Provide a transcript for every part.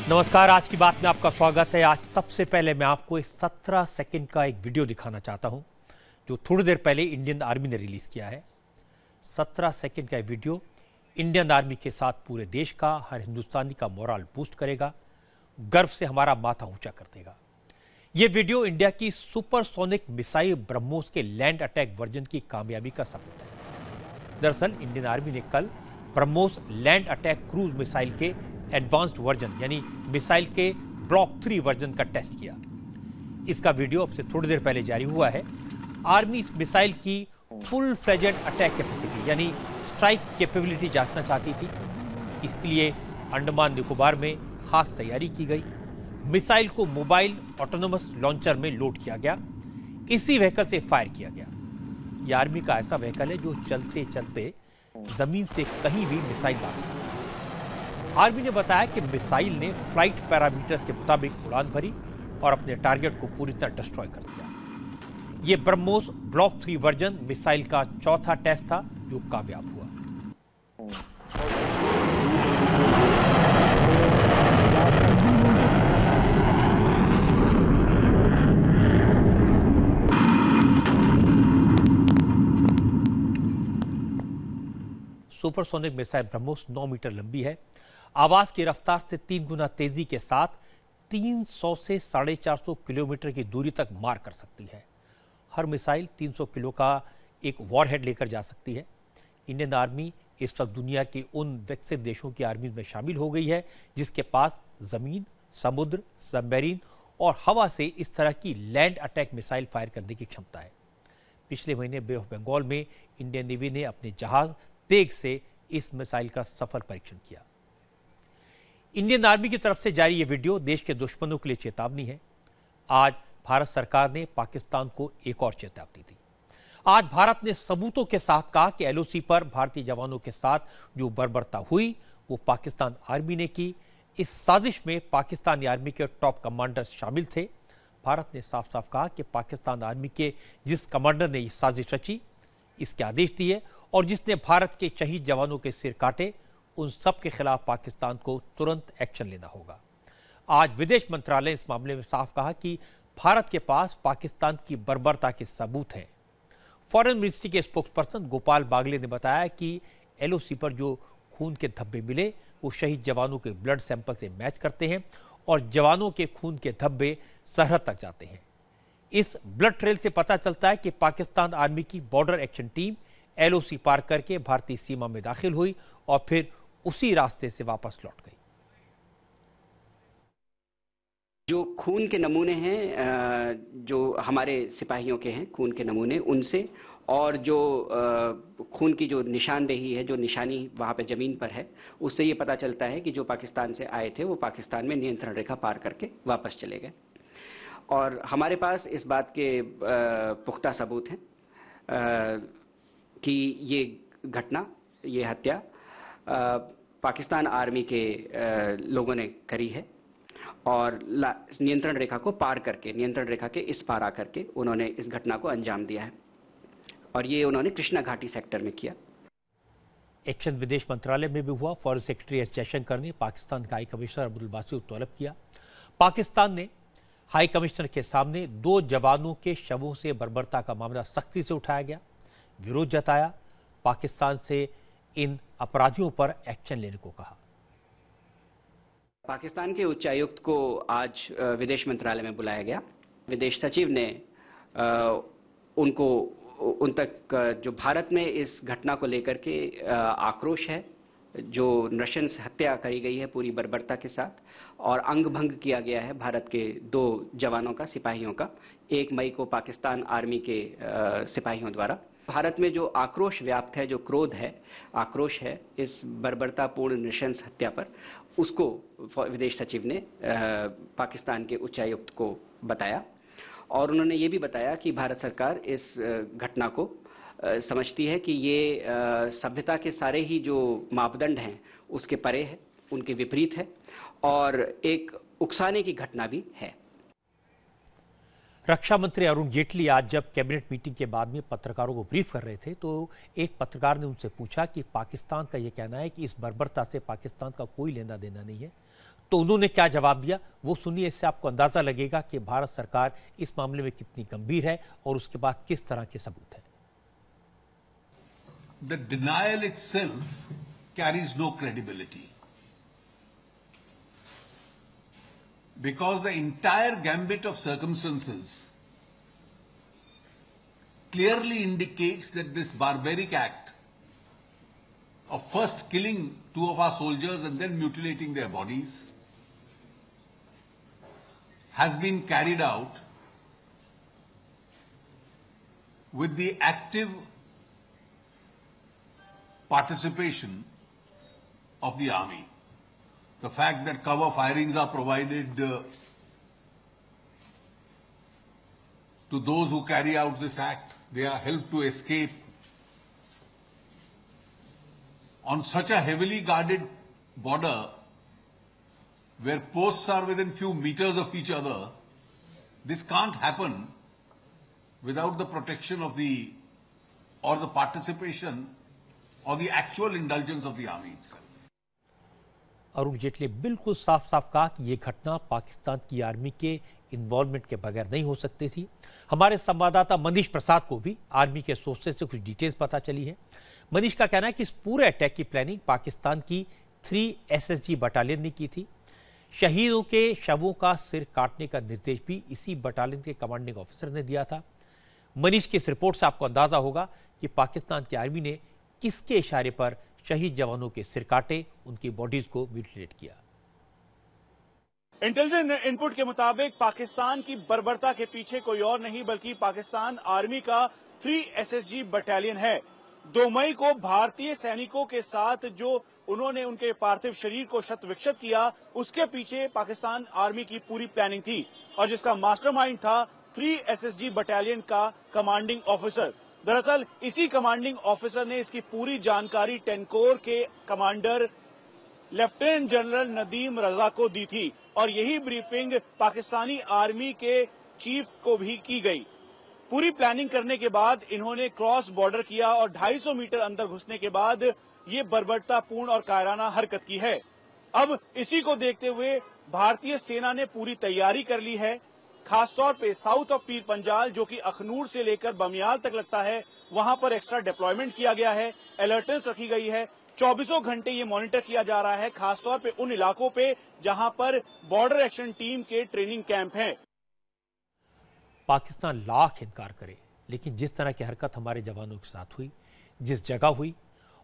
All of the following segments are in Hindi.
नमस्कार, आज की बात में आपका स्वागत है। आज सबसे पहले मैं आपको एक 17 सेकंड का एक वीडियो दिखाना चाहता हूं जो थोड़ी देर पहले इंडियन आर्मी ने रिलीज किया है। 17 सेकंड का वीडियो इंडियन आर्मी के साथ पूरे देश का, हर हिंदुस्तानी का मोरल बूस्ट करेगा, गर्व से हमारा माथा ऊंचा कर देगा। यह वीडियो इंडिया की सुपरसोनिक मिसाइल ब्रह्मोस के लैंड अटैक वर्जन की कामयाबी का सबूत है। दरअसल इंडियन आर्मी ने कल BrahMos land attack cruise missile के एडवांस्ड वर्जन यानी मिसाइल के ब्लॉक 3 वर्जन का टेस्ट किया। इसका वीडियो अब से थोड़ी देर पहले जारी हुआ है। आर्मी इस मिसाइल की फुल फ्लेजेड अटैक कैपेसिटी यानी स्ट्राइक कैपेबिलिटी जांचना चाहती थी। इसके लिए अंडमान निकोबार में खास तैयारी की गई। मिसाइल को मोबाइल ऑटोनोमस लॉन्चर में लोड किया गया, इसी व्हीकल से फायर किया गया। यह आर्मी का ऐसा व्हीकल है जो चलते चलते जमीन से कहीं भी मिसाइल दाग सकता है। आर्मी ने बताया कि मिसाइल ने फ्लाइट पैरामीटर्स के मुताबिक उड़ान भरी और अपने टारगेट को पूरी तरह डिस्ट्रॉय कर दिया। यह ब्रह्मोस ब्लॉक 3 वर्जन मिसाइल का चौथा टेस्ट था जो कामयाब हुआ। सुपरसोनिक मिसाइल ब्रह्मोस 9 मीटर लंबी है। आवाज की रफ्तार से 3 गुना तेजी के साथ 300 से 450 किलोमीटर की दूरी तक मार कर सकती है। हर मिसाइल 300 किलो का एक वॉरहेड लेकर जा सकती है। इंडियन आर्मी इस वक्त दुनिया के उन विकसित देशों की आर्मी में शामिल हो गई है जिसके पास जमीन, समुद्र, सबमरीन और हवा से इस तरह की लैंड अटैक मिसाइल फायर करने की क्षमता है। पिछले महीने बे ऑफ बंगाल में इंडियन नेवी ने अपने जहाज तेग से इस मिसाइल का सफल परीक्षण किया। इंडियन आर्मी की तरफ से जारी यह वीडियो देश के दुश्मनों के लिए चेतावनी है। आज भारत सरकार ने पाकिस्तान को एक और चेतावनी दी। आज भारत ने सबूतों के साथ कहा कि एलओसी पर भारतीय जवानों के साथ जो बर्बरता हुई वो पाकिस्तान आर्मी ने की। इस साजिश में पाकिस्तानी आर्मी के टॉप कमांडर शामिल थे। भारत ने साफ साफ कहा कि पाकिस्तान आर्मी के जिस कमांडर ने यह साजिश रची, इसके आदेश दिए और जिसने भारत के शहीद जवानों के सिर काटे, उन सब के खिलाफ पाकिस्तान को तुरंत एक्शन लेना होगा। आज विदेश मंत्रालय ने इस मामले में साफ कहा कि भारत के पास पाकिस्तान की बर्बरता के सबूत हैं। फॉरेन मिनिस्ट्री के स्पोक्सपर्सन गोपाल बागले ने बताया कि एलओसी पर जो खून के धब्बे मिले वो शहीद जवानों के ब्लड सैंपल से मैच करते हैं और जवानों के खून के धब्बे सरहद तक जाते हैं। इस ब्लड ट्रेल से पता चलता है कि पाकिस्तान आर्मी की बॉर्डर एक्शन टीम एलओसी पार करके भारतीय सीमा में दाखिल हुई और फिर उसी रास्ते से वापस लौट गई। जो खून के नमूने हैं, जो हमारे सिपाहियों के हैं खून के नमूने, उनसे और जो खून की जो निशानदेही है, जो निशानी वहां पे जमीन पर है, उससे ये पता चलता है कि जो पाकिस्तान से आए थे वो पाकिस्तान में नियंत्रण रेखा पार करके वापस चले गए। और हमारे पास इस बात के पुख्ता सबूत हैं कि ये घटना, ये हत्या पाकिस्तान आर्मी के लोगों ने करी है और नियंत्रण रेखा को पार करके, नियंत्रण रेखा के इस पार आकर के उन्होंने इस घटना को अंजाम दिया है और ये उन्होंने कृष्णा घाटी सेक्टर में किया। एक्शन विदेश मंत्रालय में भी हुआ। फॉरेन सेक्रेटरी एस जयशंकर ने पाकिस्तान के हाई कमिश्नर अब्दुल बासित को तलब किया। पाकिस्तान ने हाई कमिश्नर के सामने 2 जवानों के शवों से बर्बरता का मामला सख्ती से उठाया गया, विरोध जताया, पाकिस्तान से इन अपराधियों पर एक्शन लेने को कहा। पाकिस्तान के उच्चायुक्त को आज विदेश मंत्रालय में बुलाया गया। विदेश सचिव ने उन तक जो भारत में इस घटना को लेकर के आक्रोश है, जो नृशंस हत्या करी गई है पूरी बर्बरता के साथ और अंग भंग किया गया है भारत के 2 जवानों का, सिपाहियों का, 1 मई को पाकिस्तान आर्मी के सिपाहियों द्वारा। भारत में जो आक्रोश व्याप्त है, जो क्रोध है, आक्रोश है इस बर्बरतापूर्ण नृशंस हत्या पर, उसको विदेश सचिव ने पाकिस्तान के उच्चायुक्त को बताया और उन्होंने ये भी बताया कि भारत सरकार इस घटना को समझती है कि ये सभ्यता के सारे ही जो मापदंड हैं उसके परे है, उनके विपरीत है और एक उकसाने की घटना भी है। रक्षा मंत्री अरुण जेटली आज जब कैबिनेट मीटिंग के बाद में पत्रकारों को ब्रीफ कर रहे थे तो एक पत्रकार ने उनसे पूछा कि पाकिस्तान का यह कहना है कि इस बर्बरता से पाकिस्तान का कोई लेना देना नहीं है, तो उन्होंने क्या जवाब दिया वो सुनिए, इससे आपको अंदाजा लगेगा कि भारत सरकार इस मामले में कितनी गंभीर है और उसके बाद किस तरह के सबूत हैं। The denial itself carries no credibility, because the entire gambit of circumstances clearly indicates that this barbaric act of first killing 2 of our soldiers and then mutilating their bodies has been carried out with the active participation of the army. The fact that cover firings are provided to those who carry out this act, they are helped to escape on such a heavily guarded border where posts are within few meters of each other. This can't happen without the protection of the participation or the actual indulgence of the army itself. Arun Jaitley बिल्कुल साफ साफ कहा कि यह घटना पाकिस्तान की आर्मी के इन्वॉल्वमेंट के बगैर नहीं हो सकती थी। हमारे संवाददाता मनीष प्रसाद को भी आर्मी के सोर्सेज से कुछ डिटेल्स पता चली है। मनीष का कहना है कि इस पूरे अटैक की प्लानिंग पाकिस्तान की 3 SSG बटालियन ने की थी। शहीदों के शवों का सिर काटने का निर्देश भी इसी बटालियन के कमांडिंग ऑफिसर ने दिया था। मनीष की इस रिपोर्ट से आपको अंदाजा होगा कि पाकिस्तान की आर्मी ने किसके इशारे पर शहीद जवानों के सिर काटे, उनकी बॉडीज को म्यूटिलेट किया। इंटेलिजेंस इनपुट के मुताबिक पाकिस्तान की बर्बरता के पीछे कोई और नहीं बल्कि पाकिस्तान आर्मी का 3 SSG बटालियन है। 2 मई को भारतीय सैनिकों के साथ जो उन्होंने उनके पार्थिव शरीर को शत विक्षत किया, उसके पीछे पाकिस्तान आर्मी की पूरी प्लानिंग थी और जिसका मास्टरमाइंड था 3 SSG बटालियन का कमांडिंग ऑफिसर। दरअसल इसी कमांडिंग ऑफिसर ने इसकी पूरी जानकारी 10 कोर के कमांडर लेफ्टिनेंट जनरल नदीम रजा को दी थी और यही ब्रीफिंग पाकिस्तानी आर्मी के चीफ को भी की गई। पूरी प्लानिंग करने के बाद इन्होंने क्रॉस बॉर्डर किया और 250 मीटर अंदर घुसने के बाद ये बर्बरतापूर्ण और कायराना हरकत की है। अब इसी को देखते हुए भारतीय सेना ने पूरी तैयारी कर ली है। खासतौर पे साउथ ऑफ पीर पंजाल जो कि अखनूर से लेकर बमियाल तक लगता है, वहां पर एक्स्ट्रा डिप्लॉयमेंट किया गया है, अलर्टनेस रखी गई है। 24 घंटे ये मॉनिटर किया जा रहा है, खासतौर पे उन इलाकों पे जहां पर बॉर्डर एक्शन टीम के ट्रेनिंग कैंप हैं। पाकिस्तान लाख इनकार करे, लेकिन जिस तरह की हरकत हमारे जवानों के साथ हुई, जिस जगह हुई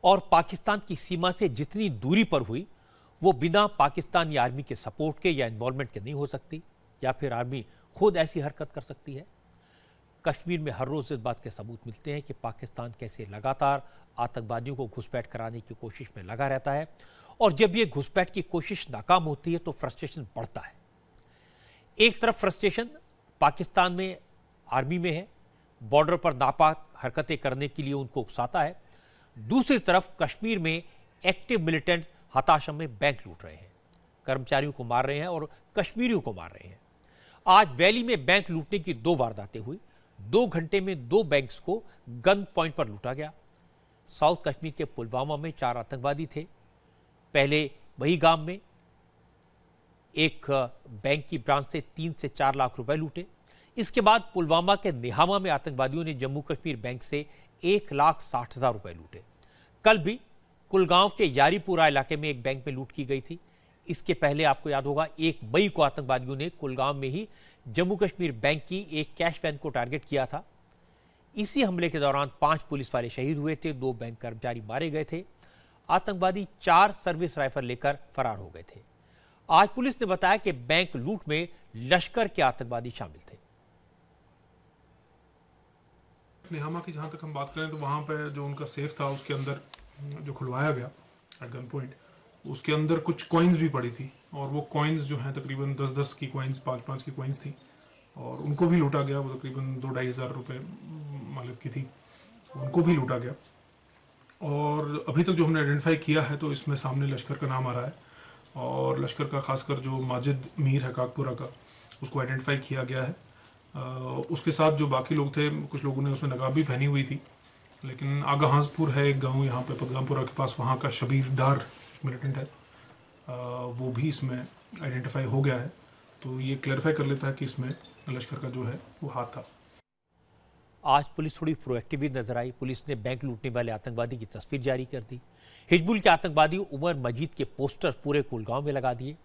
और पाकिस्तान की सीमा से जितनी दूरी पर हुई, वो बिना पाकिस्तानी आर्मी के सपोर्ट के या इन्वॉल्वमेंट के नहीं हो सकती, या फिर आर्मी खुद ऐसी हरकत कर सकती है। कश्मीर में हर रोज इस बात के सबूत मिलते हैं कि पाकिस्तान कैसे लगातार आतंकवादियों को घुसपैठ कराने की कोशिश में लगा रहता है और जब ये घुसपैठ की कोशिश नाकाम होती है तो फ्रस्ट्रेशन बढ़ता है। एक तरफ फ्रस्ट्रेशन पाकिस्तान में आर्मी में है, बॉर्डर पर नापाक हरकतें करने के लिए उनको उकसाता है। दूसरी तरफ कश्मीर में एक्टिव मिलिटेंट्स हताशा में बैंक लूट रहे हैं, कर्मचारियों को मार रहे हैं और कश्मीरियों को मार रहे हैं। आज वैली में बैंक लूटने की 2 वारदातें हुई। 2 घंटे में 2 बैंक्स को गन पॉइंट पर लूटा गया। साउथ कश्मीर के पुलवामा में 4 आतंकवादी थे। पहले वही गांव में एक बैंक की ब्रांच से 3 से 4 लाख रुपए लूटे। इसके बाद पुलवामा के निहामा में आतंकवादियों ने जम्मू कश्मीर बैंक से 1,60,000 रुपए लूटे। कल भी कुलगांव के यारीपुरा इलाके में एक बैंक में लूट की गई थी। इसके पहले आपको याद होगा 1 मई को आतंकवादियों ने कुलगांव में ही जम्मू कश्मीर बैंक की एक कैश वैन को टारगेट किया था। इसी हमले के दौरान 5 पुलिस वाले शहीद हुए थे, 2 बैंक कर्मचारी मारे गए थे। आतंकवादी 4 सर्विस राइफल लेकर फरार हो गए थे। आज पुलिस ने बताया कि बैंक लूट में लश्कर के आतंकवादी शामिल थे। निहामा की जहां तक हम बात करें तो वहां पे जो उनका सेफ था उसके अंदर जो खुलवाया गया एट गन पॉइंट, उसके अंदर कुछ कॉइन्स भी पड़ी थी और वो कॉइन्स जो हैं तकरीबन 10-10 की कॉइन्स, 5-5 की कॉइन्स थी और उनको भी लूटा गया। वो तकरीबन 2-2.5 हज़ार रुपये मालिक की थी, उनको भी लूटा गया। और अभी तक जो हमने आइडेंटिफाई किया है तो इसमें सामने लश्कर का नाम आ रहा है और लश्कर का खासकर जो माजिद मीर है काकपुरा का, उसको आइडेंटिफाई किया गया है। उसके साथ जो बाकी लोग थे, कुछ लोगों ने उसमें नकाब भी पहनी हुई थी, लेकिन आगा हांसपुर है एक गाँव यहाँ पे पदगामपुरा के पास, वहाँ का शबीर डार मिलिटेंट है, वो भी इसमें आइडेंटिफाई हो गया है, तो ये क्लैरिफाई कर लेता है कि इसमें लश्कर का जो है वो हाथ था। आज पुलिस थोड़ी प्रोएक्टिव भी नजर आई। पुलिस ने बैंक लूटने वाले आतंकवादी की तस्वीर जारी कर दी। हिजबुल के आतंकवादी उमर मजीद के पोस्टर पूरे कुलगांव में लगा दिए।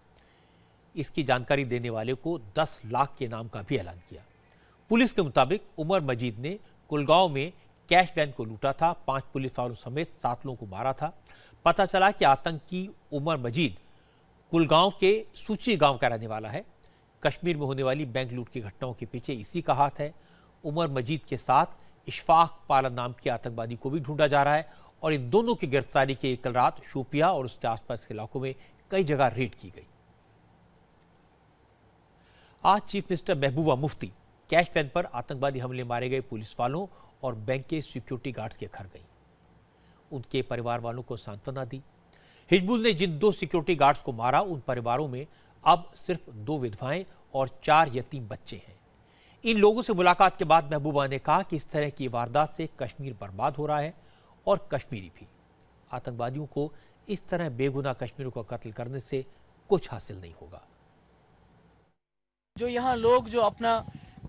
इसकी जानकारी देने वाले को 10 लाख के इनाम का भी ऐलान किया। पुलिस के मुताबिक उमर मजीद ने कुलगांव में कैश वैन को लूटा था। 5 पुलिस वालों समेत 7 लोगों को मारा था। पता चला कि आतंकी उमर मजीद कुलगांव के सूची गांव का रहने वाला है। कश्मीर में होने वाली बैंक लूट की घटनाओं के पीछे इसी का हाथ है। उमर मजीद के साथ इशफाक पालन नाम के आतंकवादी को भी ढूंढा जा रहा है और इन दोनों की गिरफ्तारी के कल रात शोपिया और उसके आसपास के इलाकों में कई जगह रेड की गई। आज chief minister Mehbooba Mufti cash van पर आतंकवादी हमले मारे गए पुलिस वालों और बैंक के सिक्योरिटी गार्ड्स के घर गई। उनके परिवार वालों को सांत्वना दी। हिजबुल ने जिन 2 सिक्योरिटी गार्ड्स को मारा, उन परिवारों में अब सिर्फ 2 विधवाएं और 4 यतीम बच्चे हैं। इन लोगों से मुलाकात के बाद महबूबा ने कहा कि इस तरह की वारदात से कश्मीर बर्बाद हो रहा है और कश्मीरी भी। आतंकवादियों को इस तरह बेगुनाह कश्मीरियों को कत्ल करने से कुछ हासिल नहीं होगा। जो यहाँ लोग जो अपना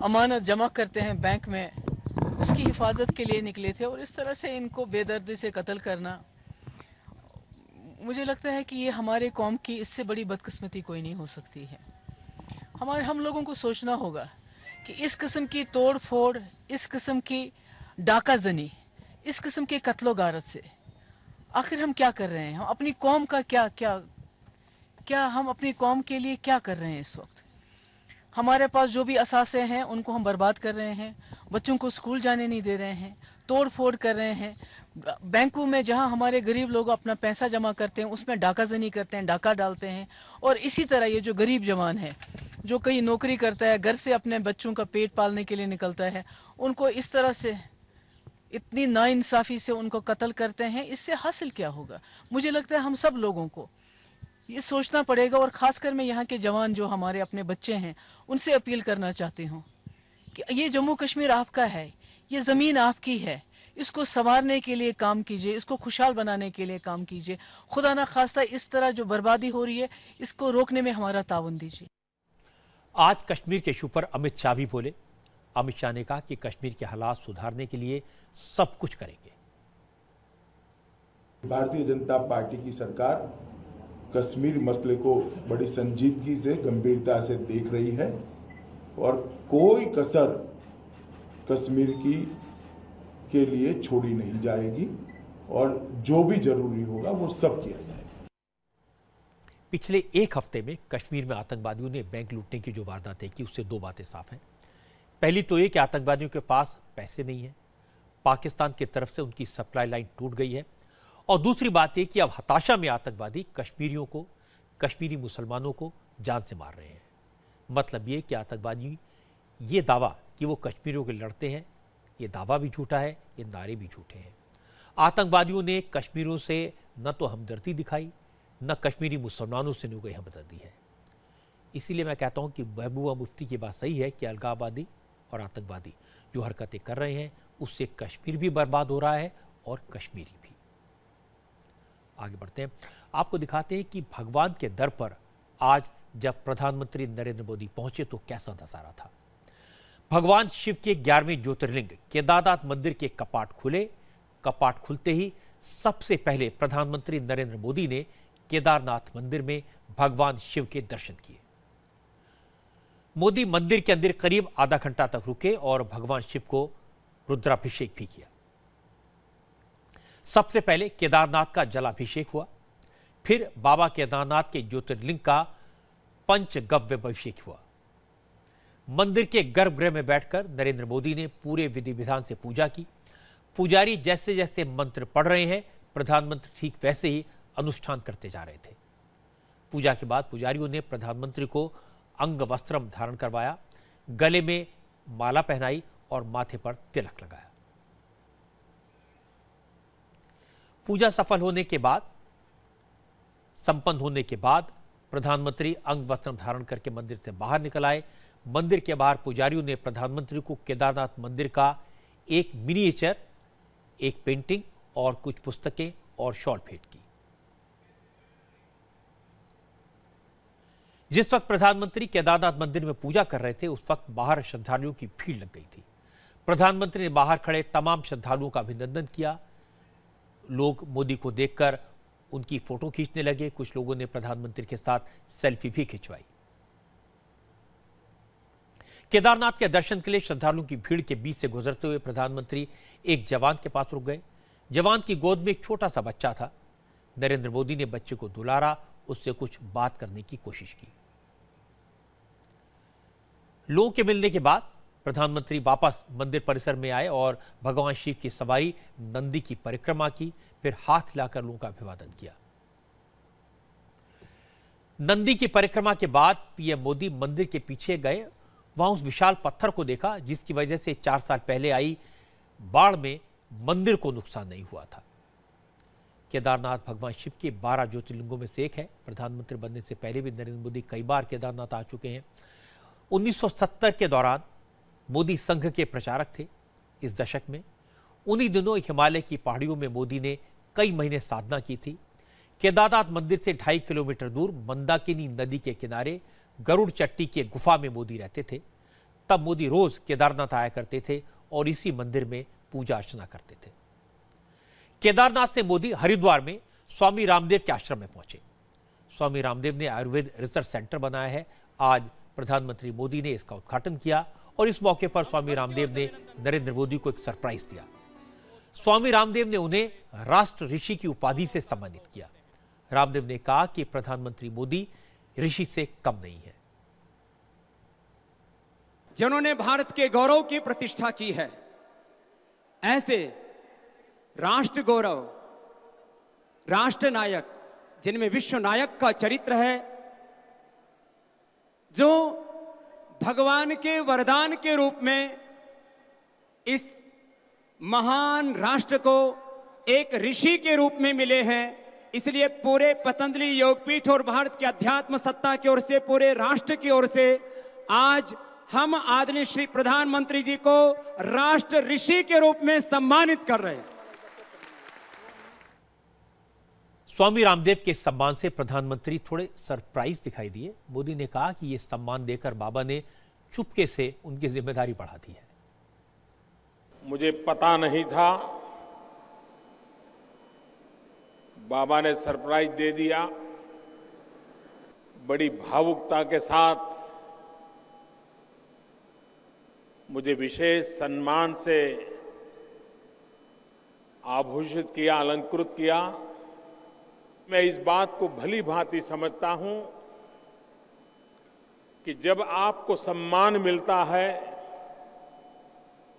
अमानत जमा करते हैं बैंक में, उसकी हिफाजत के लिए निकले थे और इस तरह से इनको बेदर्दी से कत्ल करना, मुझे लगता है कि ये हमारे कौम की इससे बड़ी बदकिस्मती कोई नहीं हो सकती है। हम लोगों को सोचना होगा कि इस किस्म की तोड़ फोड़, इस किस्म की डाका जनी, इस किस्म के कत्लो गारत से आखिर हम क्या कर रहे हैं? हम अपनी कौम का क्या हम अपनी कौम के लिए क्या कर रहे हैं? इस वक्त हमारे पास जो भी असासे हैं उनको हम बर्बाद कर रहे हैं, बच्चों को स्कूल जाने नहीं दे रहे हैं, तोड़ फोड़ कर रहे हैं। बैंकों में जहां हमारे गरीब लोग अपना पैसा जमा करते हैं उसमें डाका जनी करते हैं, डाका डालते हैं। और इसी तरह ये जो गरीब जवान है जो कहीं नौकरी करता है, घर से अपने बच्चों का पेट पालने के लिए निकलता है, उनको इस तरह से इतनी नाइंसाफी से उनको कत्ल करते हैं। इससे हासिल क्या होगा? मुझे लगता है हम सब लोगों को ये सोचना पड़ेगा और ख़ासकर मैं यहाँ के जवान जो हमारे अपने बच्चे हैं उनसे अपील करना चाहती हूँ कि ये जम्मू कश्मीर आपका है, ये ज़मीन आपकी है, इसको संवारने के लिए काम कीजिए, इसको खुशहाल बनाने के लिए काम कीजिए। खुदा ना खास्ता इस तरह जो बर्बादी हो रही है इसको रोकने में हमारा ताउन दीजिए। आज कश्मीर के इशू पर अमित शाह भी बोले। अमित शाह ने कहा कि कश्मीर के हालात सुधारने के लिए सब कुछ करेंगे। भारतीय जनता पार्टी की सरकार कश्मीर मसले को बड़ी संजीदगी से, गंभीरता से देख रही है और कोई कसर कश्मीर के लिए छोड़ी नहीं जाएगी और जो भी जरूरी होगा वो सब किया जाएगा। पिछले 1 हफ्ते में कश्मीर में आतंकवादियों ने बैंक लूटने की जो वारदातें की उससे 2 बातें साफ हैं। पहली तो ये कि आतंकवादियों के पास पैसे नहीं है, पाकिस्तान की तरफ से उनकी सप्लाई लाइन टूट गई है। और दूसरी बात यह कि अब हताशा में आतंकवादी कश्मीरियों को, कश्मीरी मुसलमानों को जान से मार रहे हैं। मतलब ये कि आतंकवादी ये दावा कि वो कश्मीरियों के लड़ते हैं, ये दावा भी झूठा है, ये नारे भी झूठे हैं। आतंकवादियों ने कश्मीरियों से न तो हमदर्दी दिखाई, न कश्मीरी मुसलमानों से न कोई हमदर्दी है। इसीलिए मैं कहता हूं कि महबूबा मुफ्ती की बात सही है कि अलगाववादी और आतंकवादी जो हरकतें कर रहे हैं उससे कश्मीर भी बर्बाद हो रहा है और कश्मीरी भी। आगे बढ़ते हैं, आपको दिखाते हैं कि भगवान के दर पर आज जब प्रधानमंत्री नरेंद्र मोदी पहुंचे तो कैसा नजारा था। भगवान शिव के 11वें ज्योतिर्लिंग केदारनाथ मंदिर के कपाट खुले। कपाट खुलते ही सबसे पहले प्रधानमंत्री नरेंद्र मोदी ने केदारनाथ मंदिर में भगवान शिव के दर्शन किए। मोदी मंदिर के अंदर करीब आधा घंटा तक रुके और भगवान शिव को रुद्राभिषेक भी किया। सबसे पहले केदारनाथ का जलाभिषेक हुआ, फिर बाबा केदारनाथ के ज्योतिर्लिंग का पंचगव्य अभिषेक हुआ। मंदिर के गर्भगृह में बैठकर नरेंद्र मोदी ने पूरे विधि विधान से पूजा की। पुजारी जैसे जैसे मंत्र पढ़ रहे हैं, प्रधानमंत्री ठीक वैसे ही अनुष्ठान करते जा रहे थे। पूजा के बाद पुजारियों ने प्रधानमंत्री को अंग वस्त्रम धारण करवाया, गले में माला पहनाई और माथे पर तिलक लगाया। पूजा सफल होने के बाद, संपन्न होने के बाद प्रधानमंत्री अंग वस्त्रम धारण करके मंदिर से बाहर निकल आए। मंदिर के बाहर पुजारियों ने प्रधानमंत्री को केदारनाथ मंदिर का एक मिनिएचर, एक पेंटिंग और कुछ पुस्तकें और शॉल भेंट की। जिस वक्त प्रधानमंत्री केदारनाथ मंदिर में पूजा कर रहे थे, उस वक्त बाहर श्रद्धालुओं की भीड़ लग गई थी। प्रधानमंत्री ने बाहर खड़े तमाम श्रद्धालुओं का अभिनंदन किया। लोग मोदी को देखकर उनकी फोटो खींचने लगे। कुछ लोगों ने प्रधानमंत्री के साथ सेल्फी भी खिंचवाई। केदारनाथ के दर्शन के लिए श्रद्धालुओं की भीड़ के बीच से गुजरते हुए प्रधानमंत्री एक जवान के पास रुक गए। जवान की गोद में एक छोटा सा बच्चा था। नरेंद्र मोदी ने बच्चे को दुलारा, उससे कुछ बात करने की कोशिश की। लोगों के मिलने के बाद प्रधानमंत्री वापस मंदिर परिसर में आए और भगवान शिव की सवारी नंदी की परिक्रमा की, फिर हाथ हिलाकर लोगों का अभिवादन किया। नंदी की परिक्रमा के बाद पीएम मोदी मंदिर के पीछे गए। वहां उस विशाल पत्थर को देखा जिसकी वजह से 4 साल पहले आई बाढ़ में मंदिर को नुकसान नहीं हुआ था। केदारनाथ भगवान शिव के 12 ज्योतिर्लिंगों में से एक है। प्रधानमंत्री बनने से पहले भी नरेंद्र मोदी कई बार केदारनाथ आ चुके हैं। 1970 के दौरान मोदी संघ के प्रचारक थे। इस दशक में उन्हीं दिनों हिमालय की पहाड़ियों में मोदी ने कई महीने साधना की थी। केदारनाथ मंदिर से 2.5 किलोमीटर दूर मंदाकिनी नदी के किनारे गरुड़ चट्टी की गुफा में मोदी रहते थे। तब मोदी रोज केदारनाथ आया करते थे और इसी मंदिर में पूजा अर्चना करते थे। केदारनाथ से मोदी हरिद्वार में स्वामी रामदेव के आश्रम में पहुंचे। स्वामी रामदेव ने आयुर्वेद रिसर्च सेंटर बनाया है। आज प्रधानमंत्री मोदी ने इसका उद्घाटन किया और इस मौके पर स्वामी रामदेव ने नरेंद्र मोदी को एक सरप्राइज दिया। स्वामी रामदेव ने उन्हें राष्ट्र ऋषि की उपाधि से सम्मानित किया। रामदेव ने कहा कि प्रधानमंत्री मोदी ऋषि से कम नहीं है। जिन्होंने भारत के गौरव की प्रतिष्ठा की है, ऐसे राष्ट्र गौरव, राष्ट्र नायक, जिनमें विश्व नायक का चरित्र है, जो भगवान के वरदान के रूप में इस महान राष्ट्र को एक ऋषि के रूप में मिले हैं। इसलिए पूरे पतंजलि योगपीठ और भारत के अध्यात्म सत्ता की ओर से, पूरे राष्ट्र की ओर से आज हम आदरणीय श्री प्रधानमंत्री जी को राष्ट्र ऋषि के रूप में सम्मानित कर रहे हैं। स्वामी रामदेव के सम्मान से प्रधानमंत्री थोड़े सरप्राइज दिखाई दिए। मोदी ने कहा कि यह सम्मान देकर बाबा ने चुपके से उनकी जिम्मेदारी बढ़ा दी है। मुझे पता नहीं था, बाबा ने सरप्राइज दे दिया। बड़ी भावुकता के साथ मुझे विशेष सम्मान से आभूषित किया, अलंकृत किया। मैं इस बात को भली भांति समझता हूं कि जब आपको सम्मान मिलता है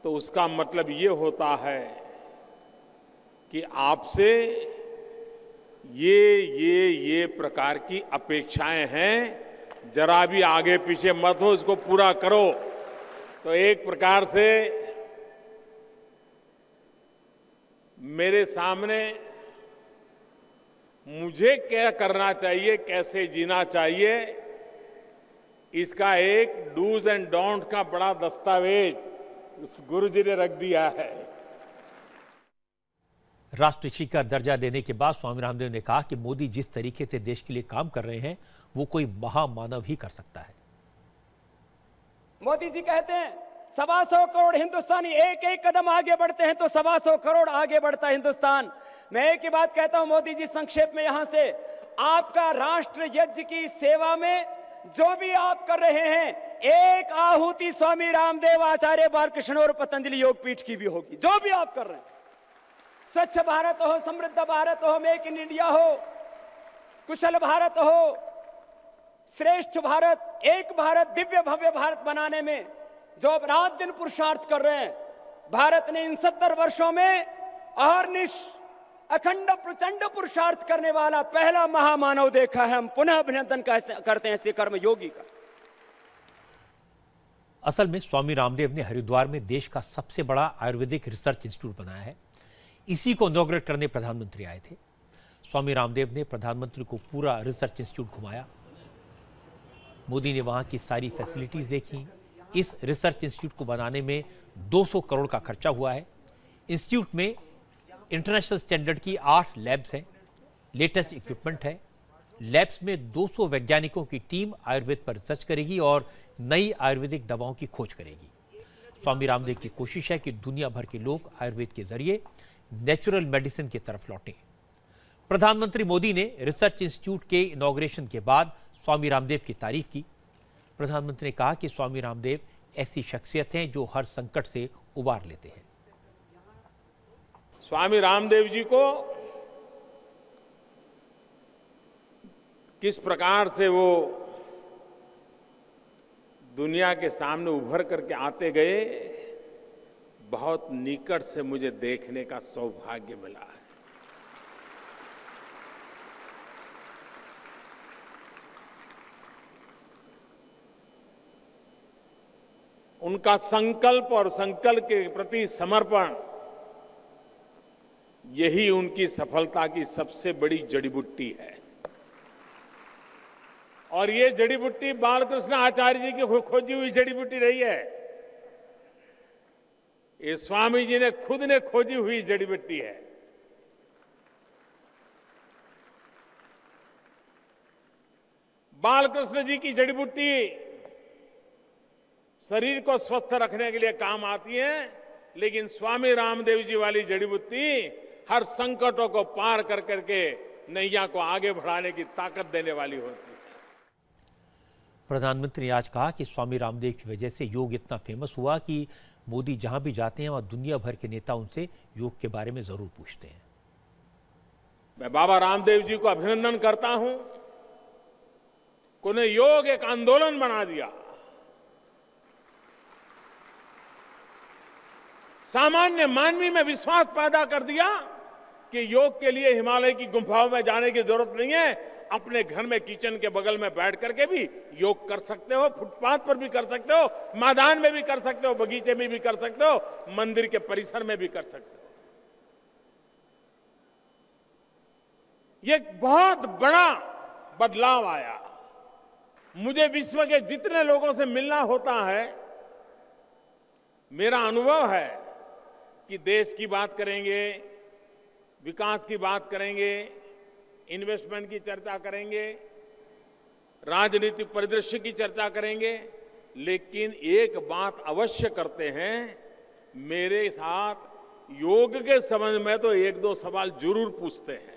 तो उसका मतलब ये होता है कि आपसे ये प्रकार की अपेक्षाएं हैं, जरा भी आगे पीछे मत हो, इसको पूरा करो। तो एक प्रकार से मेरे सामने मुझे क्या करना चाहिए, कैसे जीना चाहिए, इसका एक डूज एंड डोंट का बड़ा दस्तावेज उस गुरु जी ने रख दिया है। राष्ट्र ऋषि का दर्जा देने के बाद स्वामी रामदेव ने कहा कि मोदी जिस तरीके से देश के लिए काम कर रहे हैं वो कोई महामानव ही कर सकता है। मोदी जी कहते हैं 125 करोड़ हिंदुस्तानी एक एक कदम आगे बढ़ते हैं तो 125 करोड़ आगे बढ़ता है हिंदुस्तान। मैं एक ही बात कहता हूं मोदी जी, संक्षेप में यहां से, आपका राष्ट्र यज्ञ की सेवा में जो भी आप कर रहे हैं, एक आहुति स्वामी रामदेव, आचार्य बालकृष्ण और पतंजलि योगपीठ की भी होगी। जो भी आप कर रहे हैं, स्वच्छ भारत हो, समृद्ध भारत हो, मेक इन इंडिया हो, कुशल भारत हो, श्रेष्ठ भारत, एक भारत, दिव्य भव्य भारत बनाने में जो अब रात दिन पुरुषार्थ कर रहे हैं, भारत ने इन 70 वर्षों में अहर्निश अखंड प्रचंड पुरुषार्थ करने वाला पहला महामानव देखा है। हम पुनः अभिनंदन करते हैं ऐसे कर्म योगी का। असल में स्वामी रामदेव ने हरिद्वार में देश का सबसे बड़ा आयुर्वेदिक रिसर्च इंस्टीट्यूट बनाया है। इसी को इनॉग्रेट करने प्रधानमंत्री आए थे। स्वामी रामदेव ने प्रधानमंत्री को पूरा रिसर्च इंस्टीट्यूट घुमाया। मोदी ने वहां की सारी फैसिलिटीज देखी। इस रिसर्च इंस्टीट्यूट को बनाने में 200 करोड़ का खर्चा हुआ है। इंस्टीट्यूट में इंटरनेशनल स्टैंडर्ड की 8 लैब्स हैं, लेटेस्ट इक्विपमेंट है, लैब्स में 200 वैज्ञानिकों की टीम आयुर्वेद पर रिसर्च करेगी और नई आयुर्वेदिक दवाओं की खोज करेगी। स्वामी रामदेव की कोशिश है कि दुनिया भर के लोग आयुर्वेद के जरिए नेचुरल मेडिसिन की तरफ लौटें। प्रधानमंत्री मोदी ने रिसर्च इंस्टीट्यूट के इनॉग्रेशन के बाद स्वामी रामदेव की तारीफ की। प्रधानमंत्री ने कहा कि स्वामी रामदेव ऐसी शख्सियत हैं जो हर संकट से उबार लेते हैं। स्वामी रामदेव जी को किस प्रकार से वो दुनिया के सामने उभर करके आते गए, बहुत निकट से मुझे देखने का सौभाग्य मिला है। उनका संकल्प और संकल्प के प्रति समर्पण, यही उनकी सफलता की सबसे बड़ी जड़ी बूटी है। और ये जड़ी बूटी बालकृष्ण आचार्य जी की खोजी हुई जड़ी बूटी नहीं है, ये स्वामी जी ने खुद ने खोजी हुई जड़ी बूटी है। बालकृष्ण जी की जड़ी बूटी शरीर को स्वस्थ रखने के लिए काम आती है, लेकिन स्वामी रामदेव जी वाली जड़ी बूटी हर संकटों को पार कर करके नैया को आगे बढ़ाने की ताकत देने वाली होती है। प्रधानमंत्री ने आज कहा कि स्वामी रामदेव की वजह से योग इतना फेमस हुआ कि मोदी जहां भी जाते हैं वहां दुनिया भर के नेता उनसे योग के बारे में जरूर पूछते हैं। मैं बाबा रामदेव जी को अभिनंदन करता हूं कि उन्हें योग एक आंदोलन बना दिया। सामान्य मानवी में विश्वास पैदा कर दिया कि योग के लिए हिमालय की गुफाओं में जाने की जरूरत नहीं है, अपने घर में किचन के बगल में बैठ करके भी योग कर सकते हो, फुटपाथ पर भी कर सकते हो, मैदान में भी कर सकते हो, बगीचे में भी कर सकते हो, मंदिर के परिसर में भी कर सकते हो। ये बहुत बड़ा बदलाव आया। मुझे विश्व के जितने लोगों से मिलना होता है, मेरा अनुभव है कि देश की बात करेंगे, विकास की बात करेंगे, इन्वेस्टमेंट की चर्चा करेंगे, राजनीतिक परिदृश्य की चर्चा करेंगे, लेकिन एक बात अवश्य करते हैं, मेरे साथ योग के संबंध में तो एक दो सवाल जरूर पूछते हैं।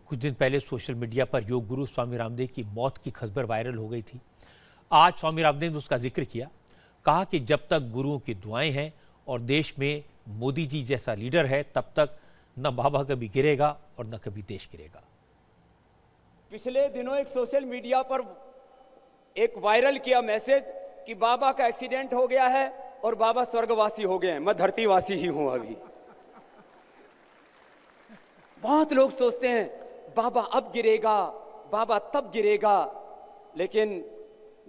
कुछ दिन पहले सोशल मीडिया पर योग गुरु स्वामी रामदेव की मौत की खबर वायरल हो गई थी। आज स्वामी रामदेव ने उसका जिक्र किया, कहा कि जब तक गुरुओं की दुआएं हैं और देश में मोदी जी जैसा लीडर है, तब तक न बाबा कभी गिरेगा और न कभी देश गिरेगा। पिछले दिनों एक सोशल मीडिया पर एक वायरल किया मैसेज कि बाबा का एक्सीडेंट हो गया है और बाबा स्वर्गवासी हो गए हैं, मैं धरतीवासी ही हूं अभी। बहुत लोग सोचते हैं बाबा अब गिरेगा, बाबा तब गिरेगा, लेकिन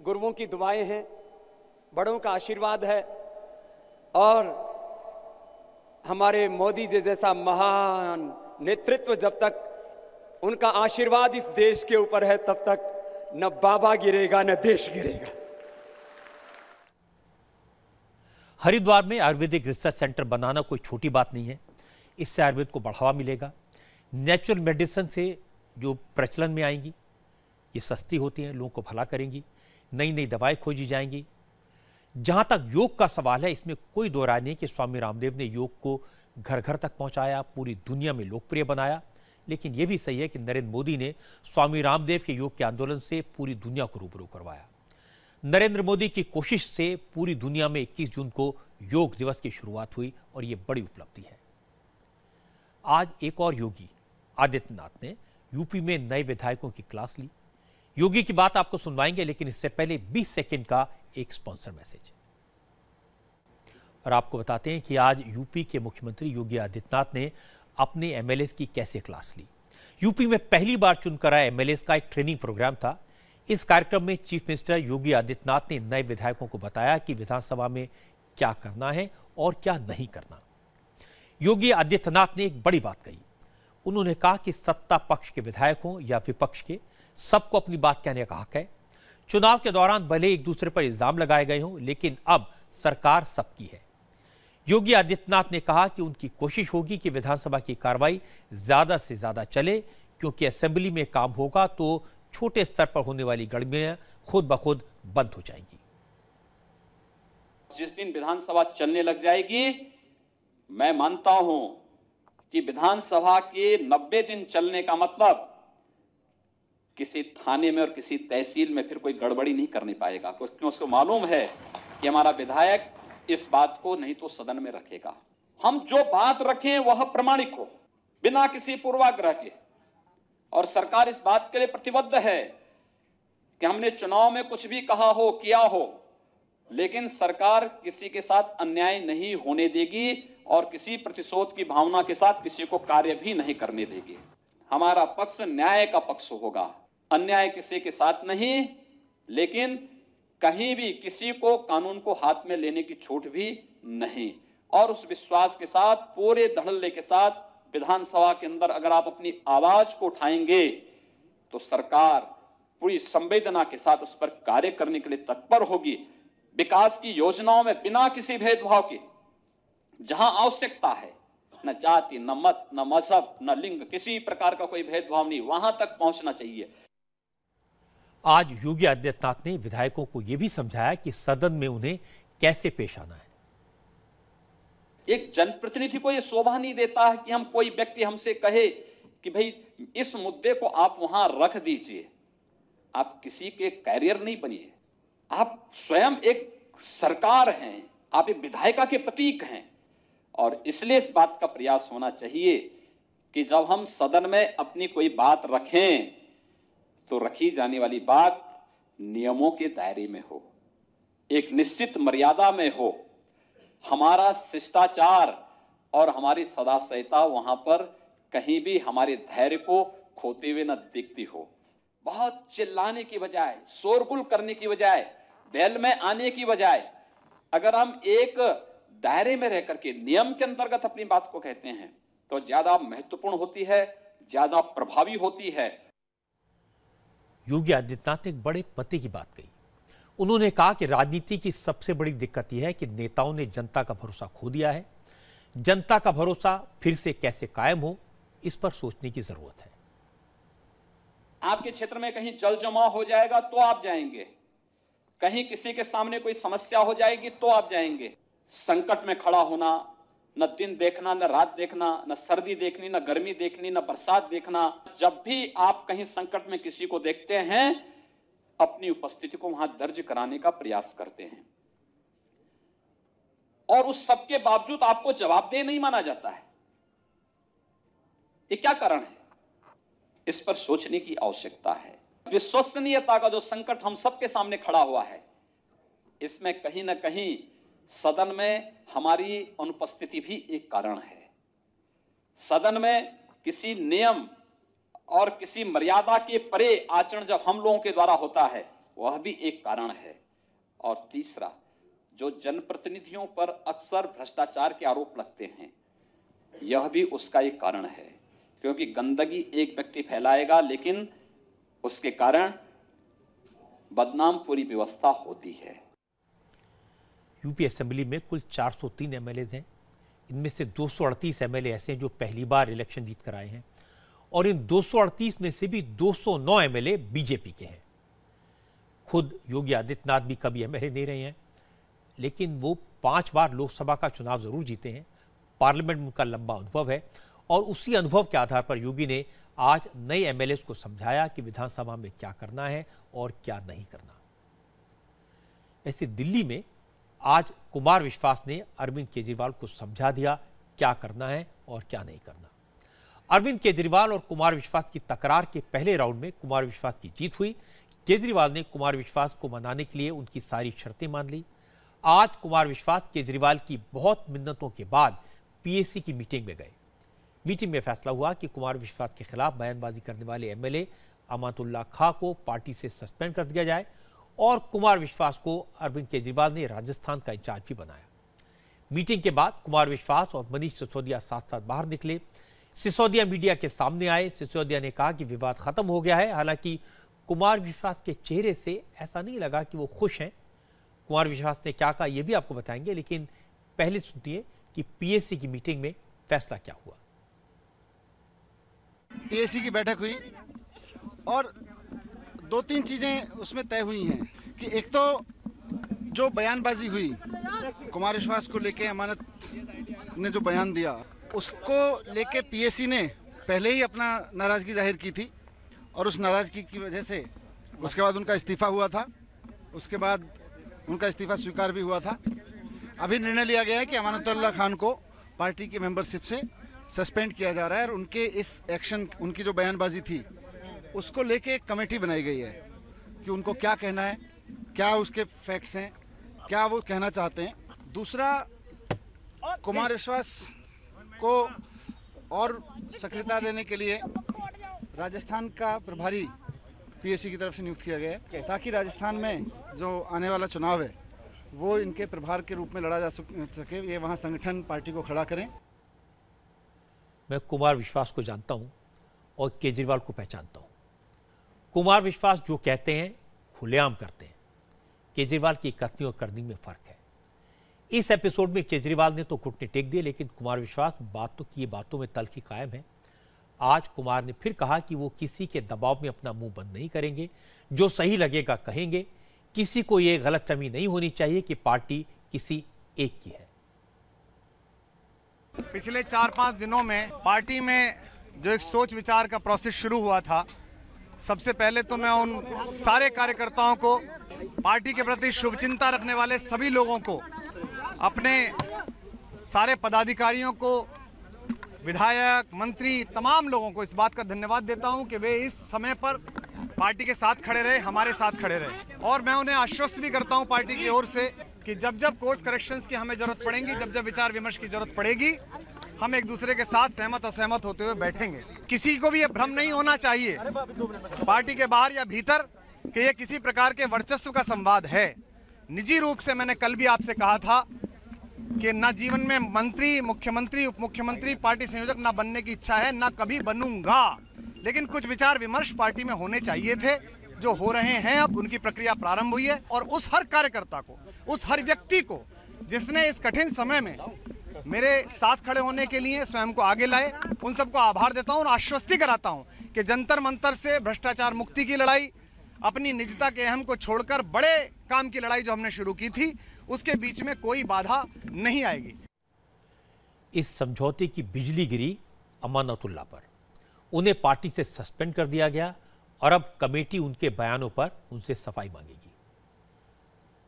गुरुओं की दुआएं हैं, बड़ों का आशीर्वाद है, और हमारे मोदी जी जैसा महान नेतृत्व जब तक उनका आशीर्वाद इस देश के ऊपर है, तब तक न बाबा गिरेगा न देश गिरेगा। हरिद्वार में आयुर्वेदिक रिसर्च सेंटर बनाना कोई छोटी बात नहीं है। इससे आयुर्वेद को बढ़ावा मिलेगा। नेचुरल मेडिसिन से जो प्रचलन में आएंगी, ये सस्ती होती हैं, लोगों को भला करेंगी, नई नई दवाएं खोजी जाएंगी। जहां तक योग का सवाल है, इसमें कोई दो राय नहीं कि स्वामी रामदेव ने योग को घर घर तक पहुंचाया, पूरी दुनिया में लोकप्रिय बनाया। लेकिन यह भी सही है कि नरेंद्र मोदी ने स्वामी रामदेव के योग के आंदोलन से पूरी दुनिया को रूबरू करवाया। नरेंद्र मोदी की कोशिश से पूरी दुनिया में 21 जून को योग दिवस की शुरुआत हुई और यह बड़ी उपलब्धि है। आज एक और योगी आदित्यनाथ ने यूपी में नए विधायकों की क्लास ली। योगी की बात आपको सुनवाएंगे, लेकिन इससे पहले 20 सेकंड का एक स्पॉन्सर मैसेज। और आपको बताते हैं कि आज यूपी के मुख्यमंत्री योगी आदित्यनाथ ने अपने एमएलए की कैसे क्लास ली। यूपी में पहली बार चुनकर आए एमएलए का एक ट्रेनिंग प्रोग्राम था। इस कार्यक्रम में चीफ मिनिस्टर योगी आदित्यनाथ ने नए विधायकों को बताया कि विधानसभा में क्या करना है और क्या नहीं करना। योगी आदित्यनाथ ने एक बड़ी बात कही। उन्होंने कहा कि सत्ता पक्ष के विधायकों या विपक्ष के, सबको अपनी बात कहने का हक है। चुनाव के दौरान भले एक दूसरे पर इल्जाम लगाए गए हों, लेकिन अब सरकार सबकी है। योगी आदित्यनाथ ने कहा कि उनकी कोशिश होगी कि विधानसभा की कार्रवाई ज्यादा से ज्यादा चले, क्योंकि असेंबली में काम होगा तो छोटे स्तर पर होने वाली गड़बड़ियां खुद ब खुद बंद हो जाएंगी। जिस दिन विधानसभा चलने लग जाएगी, मैं मानता हूं कि विधानसभा के 90 दिन चलने का मतलब किसी थाने में और किसी तहसील में फिर कोई गड़बड़ी नहीं करने पाएगा, क्योंकि उसको मालूम है कि हमारा विधायक इस बात को नहीं तो सदन में रखेगा। हम जो बात रखें वह प्रमाणिक हो, बिना किसी पूर्वाग्रह के, और सरकार इस बात के लिए प्रतिबद्ध है कि हमने चुनाव में कुछ भी कहा हो, किया हो, लेकिन सरकार किसी के साथ अन्याय नहीं होने देगी और किसी प्रतिशोध की भावना के साथ किसी को कार्य भी नहीं करने देगी। हमारा पक्ष न्याय का पक्ष होगा, अन्याय किसी के साथ नहीं, लेकिन कहीं भी किसी को कानून को हाथ में लेने की छूट भी नहीं। और उस विश्वास के साथ, पूरे धड़ल्ले के साथ विधानसभा के अंदर अगर आप अपनी आवाज को उठाएंगे तो सरकार पूरी संवेदना के साथ उस पर कार्य करने के लिए तत्पर होगी। विकास की योजनाओं में बिना किसी भेदभाव के, जहां आवश्यकता है, न जाति, न मत, न मजहब, न लिंग, किसी प्रकार का कोई भेदभाव नहीं, वहां तक पहुंचना चाहिए। आज योगी आदित्यनाथ ने विधायकों को यह भी समझाया कि सदन में उन्हें कैसे पेश आना है। एक जनप्रतिनिधि को यह शोभा नहीं देता है कि हम कोई व्यक्ति हमसे कहे कि भाई इस मुद्दे को आप वहां रख दीजिए। आप किसी के कैरियर नहीं बनिए, आप स्वयं एक सरकार हैं, आप एक विधायिका के प्रतीक हैं, और इसलिए इस बात का प्रयास होना चाहिए कि जब हम सदन में अपनी कोई बात रखें तो रखी जाने वाली बात नियमों के दायरे में हो, एक निश्चित मर्यादा में हो। हमारा शिष्टाचार और हमारी सदा संहिता वहां पर कहीं भी हमारे धैर्य को खोते हुए न दिखती हो। बहुत चिल्लाने की बजाय, शोरगुल करने की बजाय, बैल में आने की बजाय, अगर हम एक दायरे में रह करके नियम के अंतर्गत अपनी बात को कहते हैं तो ज्यादा महत्वपूर्ण होती है, ज्यादा प्रभावी होती है। योगी आदित्यनाथ ने एक बड़े पते की बात कही। उन्होंने कहा कि राजनीति की सबसे बड़ी दिक्कत यह है कि नेताओं ने जनता का भरोसा खो दिया है। जनता का भरोसा फिर से कैसे कायम हो, इस पर सोचने की जरूरत है। आपके क्षेत्र में कहीं जल जमाव हो जाएगा तो आप जाएंगे, कहीं किसी के सामने कोई समस्या हो जाएगी तो आप जाएंगे। संकट में खड़ा होना, न दिन देखना, न रात देखना, न सर्दी देखनी, न गर्मी देखनी, न बरसात देखना। जब भी आप कहीं संकट में किसी को देखते हैं, अपनी उपस्थिति को वहां दर्ज कराने का प्रयास करते हैं, और उस सबके बावजूद आपको जवाबदेह नहीं माना जाता है। ये क्या कारण है? इस पर सोचने की आवश्यकता है। विश्वसनीयता का जो संकट हम सबके सामने खड़ा हुआ है, इसमें कहीं ना कहीं सदन में हमारी अनुपस्थिति भी एक कारण है। सदन में किसी नियम और किसी मर्यादा के परे आचरण जब हम लोगों के द्वारा होता है, वह भी एक कारण है। और तीसरा, जो जनप्रतिनिधियों पर अक्सर भ्रष्टाचार के आरोप लगते हैं, यह भी उसका एक कारण है, क्योंकि गंदगी एक व्यक्ति फैलाएगा लेकिन उसके कारण बदनाम पूरी व्यवस्था होती है। यूपी असेंबली में कुल 403 एमएलए हैं। इनमें से 238 एमएलए ऐसे हैं जो पहली बार इलेक्शन जीत कर आए हैं, और इन 238 में से भी 209 एमएलए बीजेपी के हैं। खुद योगी आदित्यनाथ भी कभी एमएलए नहीं रहे हैं, लेकिन वो 5 बार लोकसभा का चुनाव जरूर जीते हैं। पार्लियामेंट में उनका लंबा अनुभव है, और उसी अनुभव के आधार पर योगी ने आज नए एमएलए को समझाया कि विधानसभा में क्या करना है और क्या नहीं करना। ऐसे दिल्ली में आज कुमार विश्वास ने अरविंद केजरीवाल को समझा दिया क्या करना है और क्या नहीं करना। अरविंद केजरीवाल और कुमार विश्वास की तकरार के पहले राउंड में कुमार विश्वास की जीत हुई। केजरीवाल ने कुमार विश्वास को मनाने के लिए उनकी सारी शर्तें मान ली। आज कुमार विश्वास केजरीवाल की बहुत मिन्नतों के बाद पीएसी की मीटिंग में गए। मीटिंग में फैसला हुआ कि कुमार विश्वास के खिलाफ बयानबाजी करने वाले एमएलए अमातुल्लाह खां को पार्टी से सस्पेंड कर दिया जाए, और कुमार विश्वास को अरविंद केजरीवाल ने राजस्थान का इंचार्ज भी बनाया। मीटिंग के बाद कुमार विश्वास और मनीष सिसोदिया साथ साथ बाहर निकले। सिसोदिया मीडिया के सामने आए। सिसोदिया ने कहा कि विवाद खत्म हो गया है। हालांकि कुमार विश्वास के चेहरे से ऐसा नहीं लगा कि वो खुश हैं। कुमार विश्वास ने क्या कहा, यह भी आपको बताएंगे, लेकिन पहले सुनिए कि पीएसी की मीटिंग में फैसला क्या हुआ। पीएसी की बैठक हुई और 2-3 चीज़ें उसमें तय हुई हैं कि एक तो जो बयानबाजी हुई कुमार विश्वास को लेके, अमानत ने जो बयान दिया उसको लेके पीएसी ने पहले ही अपना नाराज़गी जाहिर की थी और उस नाराज़गी की वजह से उसके बाद उनका इस्तीफ़ा हुआ था, उसके बाद उनका इस्तीफ़ा स्वीकार भी हुआ था। अभी निर्णय लिया गया है कि अमानतुल्लाह खान को पार्टी की मेंबरशिप से सस्पेंड किया जा रहा है और उनके इस एक्शन, उनकी जो बयानबाजी थी उसको लेके एक कमेटी बनाई गई है कि उनको क्या कहना है, क्या उसके फैक्ट्स हैं, क्या वो कहना चाहते हैं। दूसरा, कुमार विश्वास को और सक्रियता देने के लिए राजस्थान का प्रभारी पीएसी की तरफ से नियुक्त किया गया है ताकि राजस्थान में जो आने वाला चुनाव है वो इनके प्रभार के रूप में लड़ा जा सके, ये वहाँ संगठन पार्टी को खड़ा करें। मैं कुमार विश्वास को जानता हूं और केजरीवाल को पहचानता हूं। कुमार विश्वास जो कहते हैं खुलेआम करते हैं। केजरीवाल की कथनी और करनी में फर्क है। इस एपिसोड में केजरीवाल ने तो घुटने टेक दिए, लेकिन कुमार विश्वास बातों में तल्खी कायम है। आज कुमार ने फिर कहा कि वो किसी के दबाव में अपना मुंह बंद नहीं करेंगे, जो सही लगेगा कहेंगे। किसी को यह गलतफहमी नहीं होनी चाहिए कि पार्टी किसी एक की है। पिछले 4-5 दिनों में पार्टी में जो एक सोच विचार का प्रोसेस शुरू हुआ था, सबसे पहले तो मैं उन सारे कार्यकर्ताओं को, पार्टी के प्रति शुभचिंता रखने वाले सभी लोगों को, अपने सारे पदाधिकारियों को, विधायक, मंत्री, तमाम लोगों को इस बात का धन्यवाद देता हूं कि वे इस समय पर पार्टी के साथ खड़े रहे, हमारे साथ खड़े रहे। और मैं उन्हें आश्वस्त भी करता हूं पार्टी की ओर से कि जब जब कोर्स करेक्शंस की हमें जरूरत पड़ेगी, जब जब विचार विमर्श की जरूरत पड़ेगी, हम एक दूसरे के साथ सहमत असहमत होते हुए बैठेंगे। किसी को भी ये भ्रम नहीं होना चाहिए पार्टी के बाहर या भीतर कि ये किसी प्रकार के वर्चस्व का संवाद है। निजी रूप से मैंने कल भी आपसे कहा था कि ना जीवन में मंत्री, मुख्यमंत्री, उप मुख्यमंत्री, पार्टी संयोजक ना बनने की इच्छा है, ना कभी बनूंगा, लेकिन कुछ विचार विमर्श पार्टी में होने चाहिए थे, जो हो रहे हैं। अब उनकी प्रक्रिया प्रारंभ हुई है और उस हर कार्यकर्ता को, उस हर व्यक्ति को जिसने इस कठिन समय में मेरे साथ खड़े होने के लिए स्वयं को आगे लाए, उन सबको आभार देता हूं और आश्वस्ति कराता हूं कि जंतर मंतर से भ्रष्टाचार मुक्ति की लड़ाई, अपनी निजता के अहम को छोड़कर बड़े काम की लड़ाई जो हमने शुरू की थी, उसके बीच में कोई बाधा नहीं आएगी। इस समझौते की बिजली गिरी अमानतुल्लाह पर। उन्हें पार्टी से सस्पेंड कर दिया गया और अब कमेटी उनके बयानों पर उनसे सफाई मांगेगी।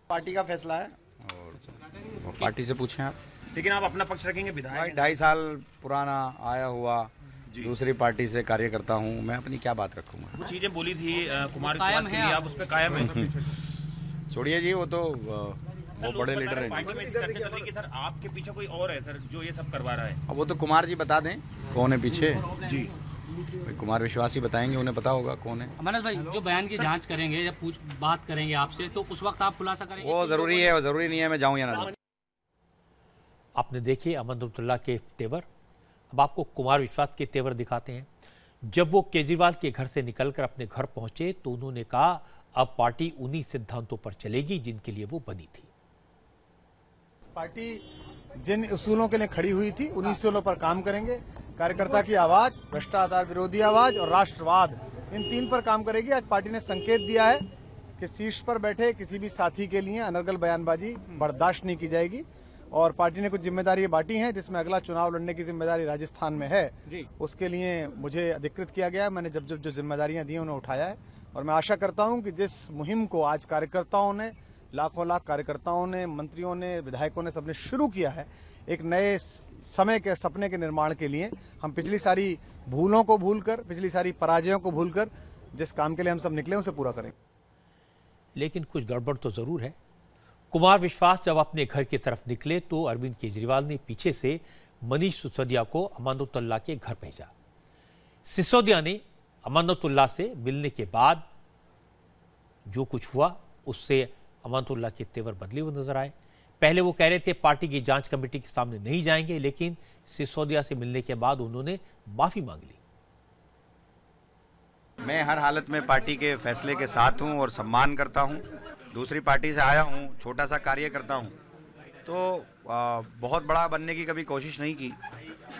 पार्टी का फैसला है और पार्टी से पूछें आप। लेकिन आप अपना पक्ष रखेंगे? विधायक 2.5 साल पुराना आया हुआ दूसरी पार्टी से कार्यकर्ता हूं, मैं अपनी क्या बात रखूंगा। कुछ चीजें बोली थी कुमार विश्वास के लिए, आप उस पर कायम हैं? छोड़िए जी, वो तो वो बड़े लीडर हैं। पार्टी में चर्चा चल रही है कि सर आपके पीछे कोई और है सर जो ये सब करवा रहा है। अब वो तो कुमार जी बता दें कौन है पीछे जी। कुमार विश्वास ही बताएंगे, उन्हें पता होगा कौन है। अमानत भाई, जो बयान की जांच करेंगे या बात करेंगे आपसे, तो उस वक्त आप खुलासा करेंगे? वो जरूरी है, वो जरूरी नहीं है मैं जाऊं या ना। आपने देखे अमानतुल्लाह के तेवर। अब आपको कुमार विश्वास के तेवर दिखाते हैं। जब वो केजरीवाल के घर से निकलकर अपने घर पहुंचे तो उन्होंने कहा अब पार्टी उन्हीं सिद्धांतों पर चलेगी जिनके लिए वो बनी थी। पार्टी जिन उसूलों के लिए खड़ी हुई थी उन्हीं उसूलों पर काम करेंगे। कार्यकर्ता की आवाज, भ्रष्टाचार विरोधी आवाज और राष्ट्रवाद, इन 3 पर काम करेगी। आज पार्टी ने संकेत दिया है कि शीर्ष पर बैठे किसी भी साथी के लिए अनर्गल बयानबाजी बर्दाश्त नहीं की जाएगी और पार्टी ने कुछ जिम्मेदारी बांटी हैं, जिसमें अगला चुनाव लड़ने की जिम्मेदारी राजस्थान में है। उसके लिए मुझे अधिकृत किया गया, मैंने जब जो जिम्मेदारियां दी उन्हें उठाया है और मैं आशा करता हूं कि जिस मुहिम को आज कार्यकर्ताओं ने, लाखों लाख कार्यकर्ताओं ने, मंत्रियों ने, विधायकों ने सबने शुरू किया है, एक नए समय के सपने के निर्माण के लिए, हम पिछली सारी भूलों को भूलकर, पिछली सारी पराजयों को भूलकर जिस काम के लिए हम सब निकले उसे पूरा करेंगे। लेकिन कुछ गड़बड़ तो जरूर है। कुमार विश्वास जब अपने घर की तरफ निकले तो अरविंद केजरीवाल ने पीछे से मनीष सिसोदिया को अमानतुल्लाह के घर भेजा। सिसोदिया ने अमानतुल्लाह से मिलने के बाद जो कुछ हुआ उससे अमानतुल्लाह के तेवर बदले हुए नजर आए। पहले वो कह रहे थे पार्टी की जांच कमेटी के सामने नहीं जाएंगे, लेकिन सिसोदिया से मिलने के बाद उन्होंने माफी मांग ली। मैं हर हालत में पार्टी के फैसले के साथ हूं और सम्मान करता हूं। दूसरी पार्टी से आया हूं, छोटा सा कार्य करता हूं, तो बहुत बड़ा बनने की कभी कोशिश नहीं की।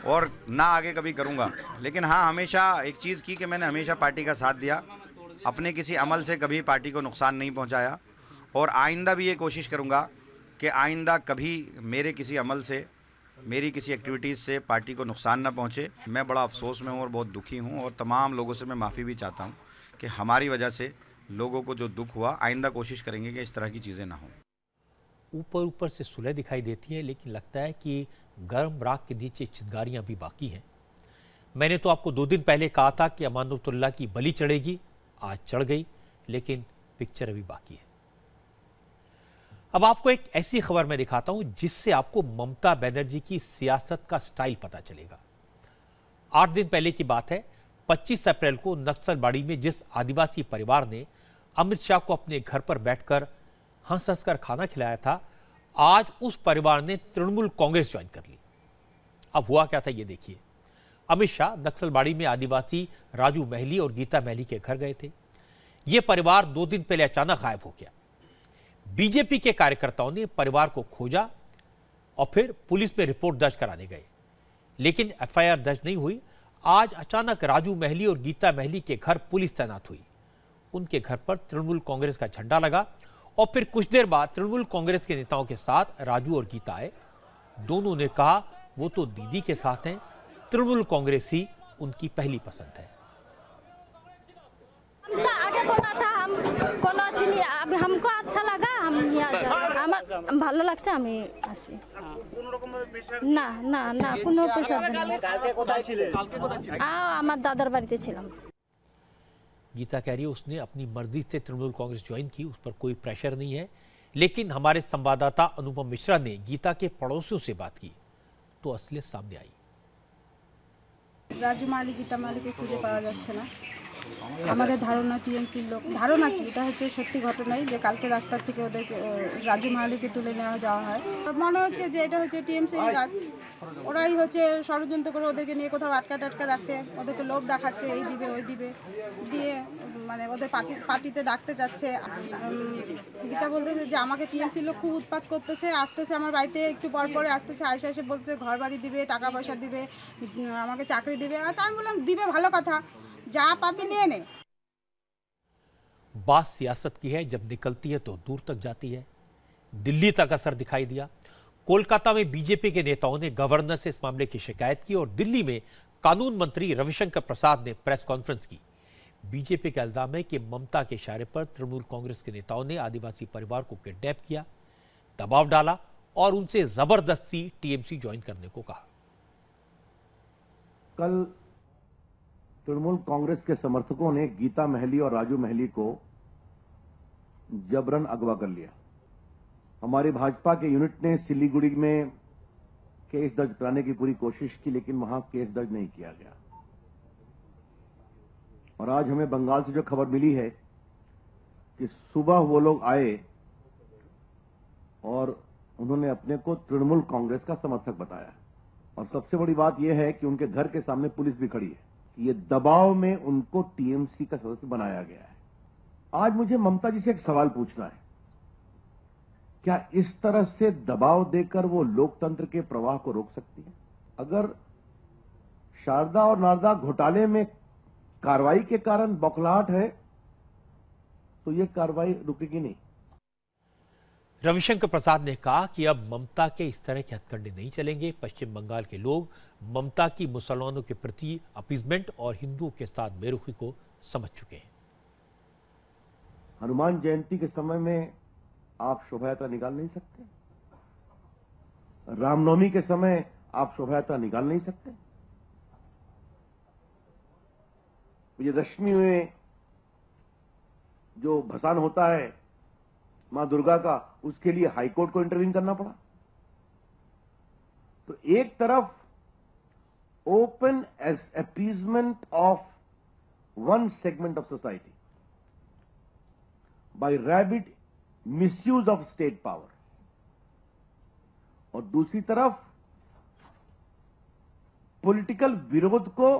और ना आगे कभी करूँगा। लेकिन हाँ, हमेशा एक चीज़ की कि मैंने हमेशा पार्टी का साथ दिया, अपने किसी अमल से कभी पार्टी को नुकसान नहीं पहुँचाया, और आइंदा भी ये कोशिश करूँगा कि आइंदा कभी मेरे किसी अमल से, मेरी किसी एक्टिविटीज़ से पार्टी को नुकसान ना पहुँचे। मैं बड़ा अफसोस में हूँ और बहुत दुखी हूँ, और तमाम लोगों से मैं माफ़ी भी चाहता हूँ कि हमारी वजह से लोगों को जो दुख हुआ। आइंदा कोशिश करेंगे कि इस तरह की चीज़ें ना हों। ऊपर ऊपर से सुलह दिखाई देती है, लेकिन लगता है कि गर्म राख के नीचे चिंगारियां भी बाकी हैं। मैंने तो आपको 2 दिन पहले कहा था कि अमानतुल्लाह की बलि चढ़ेगी, आज चढ़ गई, लेकिन पिक्चर अभी बाकी है। अब आपको एक ऐसी खबर मैं दिखाता हूं जिससे आपको ममता बनर्जी की सियासत का स्टाइल पता चलेगा। 8 दिन पहले की बात है, 25 अप्रैल को नक्सलबाड़ी में जिस आदिवासी परिवार ने अमित शाह को अपने घर पर बैठकर हंस हंस कर खाना खिलाया था, आज उस परिवार ने तृणमूल कांग्रेस ज्वाइन कर ली। अब हुआ क्या था ये देखिए। अमित शाह नक्सलबाड़ी में आदिवासी राजू महली और गीता महली के घर गए थे। यह परिवार 2 दिन पहले अचानक गायब हो गया। बीजेपी के कार्यकर्ताओं ने परिवार को खोजा और फिर पुलिस में रिपोर्ट दर्ज कराने गए, लेकिन एफआईआर दर्ज नहीं हुई। आज अचानक राजू महली और गीता महली के घर पुलिस तैनात हुई। उनके घर पर तृणमूल कांग्रेस का झंडा लगा और फिर कुछ देर बाद तृणमूल कांग्रेस के नेताओं के साथ राजू और गीता आए। दोनों ने कहा वो तो दीदी के साथ हैं, तृणमूल कांग्रेस ही उनकी पहली पसंद है। आगे बोला था हम अब हमको अच्छा लगा, हम ভালো লাগছে, আমি আসি। না না না কোনো পেশা নেই। কালকে কোথায় ছিলেন? আমার দাদার বাড়িতে ছিলাম। गीता कह रही है उसने अपनी मर्जी से तृणमूल कांग्रेस ज्वाइन की, उस पर कोई प्रेशर नहीं है। लेकिन हमारे संवाददाता अनुपम मिश्रा ने गीता के पड़ोसियों से बात की तो असलियत सामने आई। রাজু মালি গীতা মালিকে খুঁজে পাওয়া যাচ্ছে না। আমাদের ধারণা টিএমসির লোক, ধারণা কি এটা হচ্ছে সত্যি ঘটনাই, যে কালকে রাস্তা থেকে ওদেরকে রাজু মালিকে তুলে নেওয়া যাওয়া হয়। মনে হচ্ছে যে এটা হচ্ছে টিএমসির কাজ, ওরাই হচ্ছে ষড়যন্ত্র করে ওদেরকে নিয়ে কোথাও আটকা রাখছে, ওদেরকে লোভ দেখাচ্ছে, এই দিবে ওই দিবে দিয়ে মানে ওদের পার্টিতে ডাকতে যাচ্ছে। গীতা বলতেছে যে আমাকে টিএমসির লোক খুব উৎপাত করতেছে, আসতেছে আমার বাড়িতে একটু পর পরে আসতেছে, এসে বলছে ঘর বাড়ি দিবে, টাকা পয়সা দিবে, আমাকে চাকরি দিবে। আর আমি বললাম দিবে ভালো কথা, जा पापी ने। बात सियासत की है, जब निकलती है तो दूर तक जाती है। दिल्ली तक असर दिखाई दिया। कोलकाता में बीजेपी के नेताओं ने गवर्नर से इस मामले की शिकायत की और दिल्ली में कानून मंत्री रविशंकर प्रसाद ने प्रेस कॉन्फ्रेंस की। बीजेपी का इल्जाम है कि ममता के इशारे पर तृणमूल कांग्रेस के नेताओं ने आदिवासी परिवार को किडनैप किया, दबाव डाला और उनसे जबरदस्ती टीएमसी ज्वाइन करने को कहा। कल तृणमूल कांग्रेस के समर्थकों ने गीता महली और राजू महली को जबरन अगवा कर लिया। हमारी भाजपा के यूनिट ने सिलीगुड़ी में केस दर्ज कराने की पूरी कोशिश की, लेकिन वहां केस दर्ज नहीं किया गया। और आज हमें बंगाल से जो खबर मिली है कि सुबह वो लोग आए और उन्होंने अपने को तृणमूल कांग्रेस का समर्थक बताया। और सबसे बड़ी बात यह है कि उनके घर के सामने पुलिस भी खड़ी है। ये दबाव में उनको टीएमसी का सदस्य बनाया गया है। आज मुझे ममता जी से एक सवाल पूछना है, क्या इस तरह से दबाव देकर वो लोकतंत्र के प्रवाह को रोक सकती है? अगर शारदा और नारदा घोटाले में कार्रवाई के कारण बौखलाहट है तो ये कार्रवाई रुकेगी नहीं। रविशंकर प्रसाद ने कहा कि अब ममता के इस तरह के हथकंडे नहीं चलेंगे। पश्चिम बंगाल के लोग ममता की मुसलमानों के प्रति अपीजमेंट और हिंदुओं के साथ बेरुखी को समझ चुके हैं। हनुमान जयंती के समय में आप शोभा यात्रा निकाल नहीं सकते, रामनवमी के समय आप शोभा यात्रा निकाल नहीं सकते, विजयदशमी में जो भसान होता है मां दुर्गा का, उसके लिए हाईकोर्ट को इंटरवीन करना पड़ा। तो एक तरफ open edge appeasement of one segment of society by rabid misuse of state power, और दूसरी तरफ पॉलिटिकल विरोध को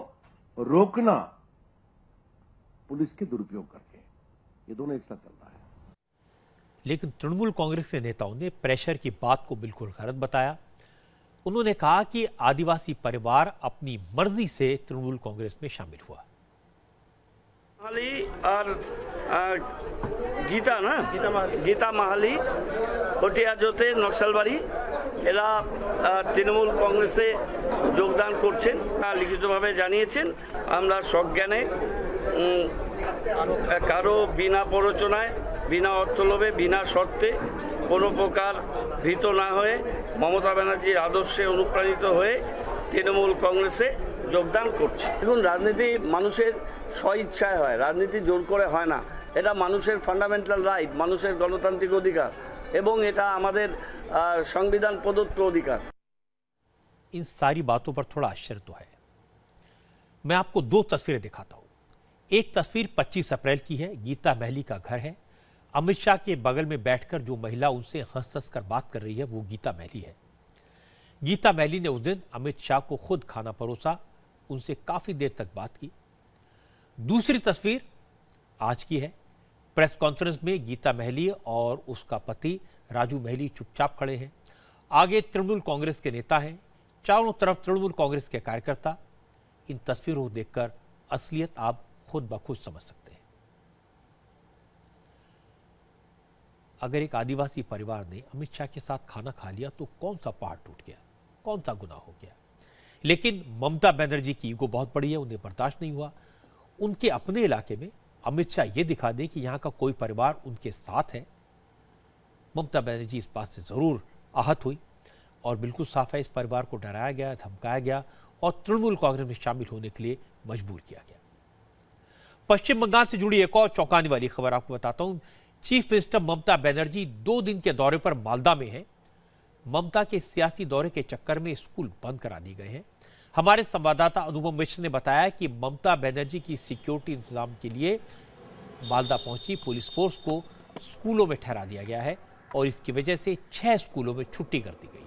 रोकना पुलिस के दुरुपयोग करके, ये दोनों एक साथ चल रहा है। लेकिन तृणमूल कांग्रेस के नेताओं ने प्रेशर की बात को बिल्कुल गलत बताया। उन्होंने कहा कि आदिवासी परिवार अपनी मर्जी से तृणमूल कांग्रेस में शामिल हुआ। और गीता माहाली कटिया जोते नक्सलबाड़ी एरा तृणमूल कांग्रेसे যোগদান করছেন লিখিতভাবে জানিয়েছেন। আমরা সজ্ঞানে কারো বিনা প্ররোচনায় বিনা অর্থলোভে বিনা শর্তে কোনো প্রকার ভীত না হয়ে মমতা ব্যানার্জির আদর্শে অনুপ্রাণিত হয়ে তৃণমূল কংগ্রেসে যোগদান করছে। এখন রাজনীতি মানুষের স্বইচ্ছায় হয়, রাজনীতি জোর করে হয় না। এটা মানুষের ফান্ডামেন্টাল রাইট, মানুষের গণতান্ত্রিক অধিকার এবং এটা আমাদের সংবিधान প্রদত্ত অধিকার। इन सारी बातों पर थोड़ा आश्चर्य तो है। मैं आपको दो तस्वीरें दिखाता हूं। एक तस्वीर 25 अप्रैल की है। गीता महली का घर है। अमित शाह के बगल में बैठकर जो महिला उनसे हंस हंस कर बात कर रही है वो गीता महली है। गीता महली ने उस दिन अमित शाह को खुद खाना परोसा, उनसे काफी देर तक बात की। दूसरी तस्वीर आज की है। प्रेस कॉन्फ्रेंस में गीता महली और उसका पति राजू महली चुपचाप खड़े हैं। आगे तृणमूल कांग्रेस के नेता हैं, चारों तरफ तृणमूल कांग्रेस के कार्यकर्ता। इन तस्वीरों को देखकर असलियत आप खुद ब खुद समझ सकते हैं। अगर एक आदिवासी परिवार ने अमित शाह के साथ खाना खा लिया तो कौन सा पहाड़ टूट गया, कौन सा गुनाह हो गया। लेकिन ममता बनर्जी की ईगो बहुत बड़ी है, उन्हें बर्दाश्त नहीं हुआ। उनके अपने इलाके में अमित शाह ये दिखा दे कि यहां का कोई परिवार उनके साथ है। ममता बनर्जी इस बात से जरूर आहत हुई और बिल्कुल साफ है, इस परिवार को डराया गया, धमकाया गया और तृणमूल कांग्रेस में शामिल होने के लिए मजबूर किया गया। पश्चिम बंगाल से जुड़ी एक और चौंकाने वाली खबर आपको बताता हूं। चीफ मिनिस्टर ममता बनर्जी 2 दिन के दौरे पर मालदा में हैं। ममता के सियासी दौरे के चक्कर में स्कूल बंद करा दिए गए हैं। हमारे संवाददाता अनुपम मिश्र ने बताया कि ममता बनर्जी की सिक्योरिटी इंतजाम के लिए मालदा पहुंची पुलिस फोर्स को स्कूलों में ठहरा दिया गया है और इसकी वजह से 6 स्कूलों में छुट्टी कर दी गई है।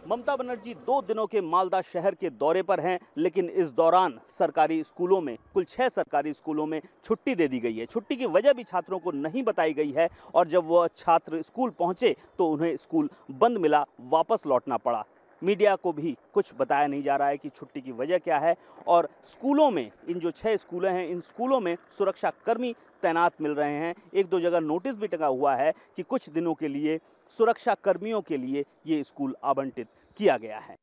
ममता बनर्जी 2 दिनों के मालदा शहर के दौरे पर हैं, लेकिन इस दौरान सरकारी स्कूलों में कुल 6 सरकारी स्कूलों में छुट्टी दे दी गई है। छुट्टी की वजह भी छात्रों को नहीं बताई गई है और जब वह छात्र स्कूल पहुंचे तो उन्हें स्कूल बंद मिला, वापस लौटना पड़ा। मीडिया को भी कुछ बताया नहीं जा रहा है कि छुट्टी की वजह क्या है। और स्कूलों में, इन जो 6 स्कूल हैं, इन स्कूलों में सुरक्षा कर्मी तैनात मिल रहे हैं। 1-2 जगह नोटिस भी टंगा हुआ है कि कुछ दिनों के लिए सुरक्षा कर्मियों के लिए ये स्कूल आवंटित किया गया है।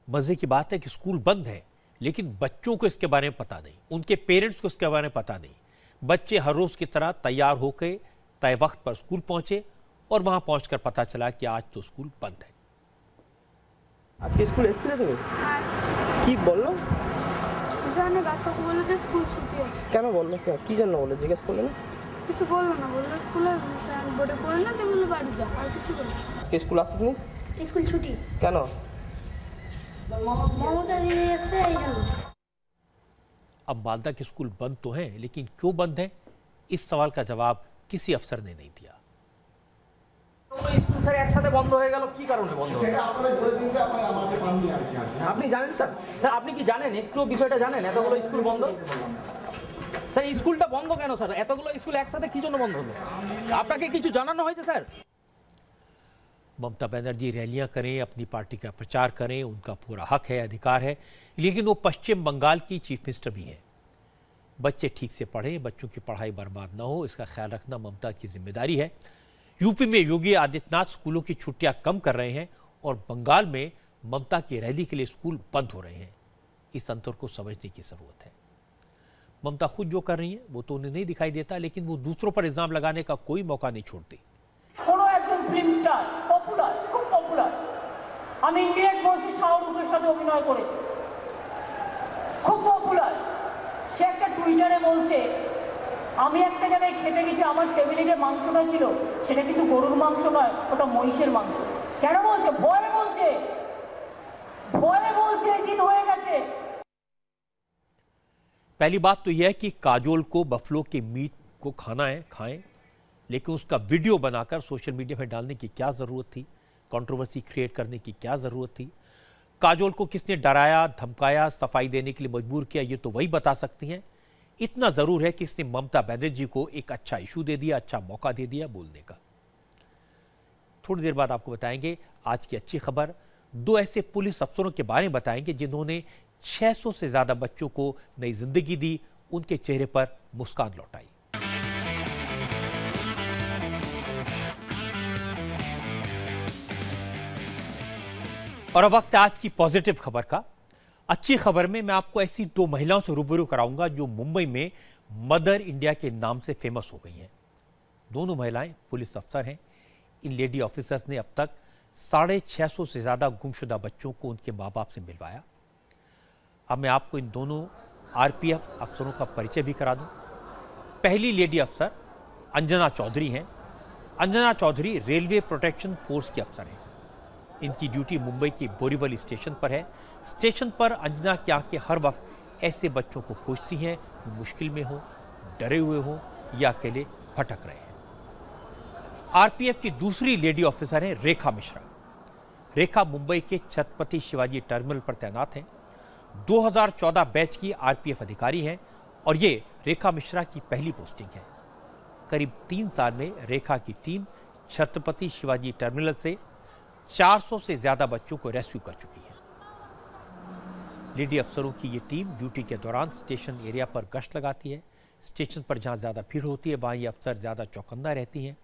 मजे की बात है कि स्कूल बंद है, लेकिन बच्चों को इसके बारे में पता नहीं, उनके पेरेंट्स को इसके बारे में पता नहीं। बच्चे हर रोज की तरह तैयार होकर तय वक्त पर स्कूल पहुंचे और वहां पहुंचकर पता चला कि आज तो स्कूल बंद है। আজকে স্কুল এসেছিলে তুমি? কি বললো? জানে বাবা বললো যে স্কুল ছুটি আছে। কেন বললো? কি জন্য বললো? জিজ্ঞেস করলে না? কিছু বললো না, বললো স্কুলে বোর্ডে পড়ে না, তুমি বললো বাড়ি যা, আর কিছু বললো। আজকে স্কুল আসেনি? স্কুল ছুটি। কেন? মমতা দিদি এসে এই জন্য। अब मालदा के स्कूल बंद तो हैं, लेकिन क्यों बंद है, इस सवाल का जवाब किसी अफसर ने नहीं दिया। স্কুল স্যার একসাথে বন্ধ হয়ে গেল, কি কারণে বন্ধ হলো? সেটা আপনারা বলে দিন যে আমাকে পান দিয়ে আর কি। আপনি জানেন স্যার? স্যার আপনি কি জানেন, একটু বিষয়টা জানেন এতগুলো স্কুল বন্ধ? স্যার স্কুলটা বন্ধ কেন স্যার? এতগুলো স্কুল একসাথে কি জন্য বন্ধ হলো? আপনাকে কিছু জানানো হয়েছে স্যার? ममता बनर्जी रैलियां करें, अपनी पार्टी का प्रचार करें, उनका पूरा हक है, अधिकार है, लेकिन वो पश्चिम बंगाल की चीफ मिनिस्टर भी हैं। बच्चे ठीक से पढ़ें, बच्चों की पढ़ाई बर्बाद ना हो, इसका ख्याल रखना ममता की जिम्मेदारी है। यूपी में योगी आदित्यनाथ स्कूलों की छुट्टियां कम कर रहे हैं और बंगाल में ममता की रैली के लिए स्कूल बंद हो रहे हैं। इस अंतर को समझने की जरूरत है। ममता खुद जो कर रही है वो तो उन्हें नहीं दिखाई देता, लेकिन वो दूसरों पर इल्जाम लगाने का कोई मौका नहीं छोड़ती। ফিল্ম স্টার পপুলার, খুব পপুলার, আমি ইন্ডিয়ান বলছি, শাহরুখের সাথে অভিনয় করেছে, খুব পপুলার। সে একটা টুইটারে বলছে, আমি একটা জায়গায় খেতে গেছি, আমার টেবিলে যে মাংসটা ছিল সেটা কিন্তু গরুর মাংস নয়, ওটা মহিষের মাংস। কেন বলছে? ভয়ে বলছে, ভয়ে বলছে, দিন হয়ে গেছে। पहली बात तो यह है कि काजोल को बफलो के मीट को खाना है, खाएं, लेकिन उसका वीडियो बनाकर सोशल मीडिया में डालने की क्या ज़रूरत थी? कंट्रोवर्सी क्रिएट करने की क्या ज़रूरत थी? काजोल को किसने डराया, धमकाया, सफाई देने के लिए मजबूर किया, ये तो वही बता सकती हैं। इतना ज़रूर है कि इसने ममता बनर्जी को एक अच्छा इशू दे दिया, अच्छा मौका दे दिया बोलने का। थोड़ी देर बाद आपको बताएंगे आज की अच्छी खबर। 2 ऐसे पुलिस अफसरों के बारे में बताएंगे जिन्होंने 600 से ज्यादा बच्चों को नई जिंदगी दी, उनके चेहरे पर मुस्कान लौटाई। और अब वक्त आज की पॉजिटिव खबर का। अच्छी खबर में मैं आपको ऐसी 2 महिलाओं से रूबरू कराऊंगा जो मुंबई में मदर इंडिया के नाम से फेमस हो गई हैं। दोनों महिलाएं पुलिस अफसर हैं। इन लेडी ऑफिसर्स ने अब तक 650 से ज्यादा गुमशुदा बच्चों को उनके माँ बाप से मिलवाया। अब मैं आपको इन दोनों आरपीएफ अफसरों का परिचय भी करा दूं। पहली लेडी अफसर अंजना चौधरी हैं। Anjana Chaudhary railway protection force के अफसर हैं। इनकी ड्यूटी मुंबई की बोरीवली स्टेशन पर है। स्टेशन पर अंजना की आंखें हर वक्त ऐसे बच्चों को खोजती हैं जो मुश्किल में हो, डरे हुए हो या अकेले भटक रहे हैं। आरपीएफ की दूसरी लेडी ऑफिसर है रेखा मिश्रा। रेखा मुंबई के छत्रपति शिवाजी टर्मिनल पर तैनात हैं। 2014 बैच की आरपीएफ अधिकारी हैं और ये रेखा मिश्रा की पहली पोस्टिंग है। करीब 3 साल में रेखा की टीम छत्रपति शिवाजी टर्मिनल से 400 से ज्यादा बच्चों को रेस्क्यू कर चुकी है। लेडी अफसरों की ये टीम ड्यूटी के दौरान स्टेशन एरिया पर गश्त लगाती है। स्टेशन पर जहां ज्यादा भीड़ होती है वहां ये अफसर ज्यादा चौकन्ना रहती हैं।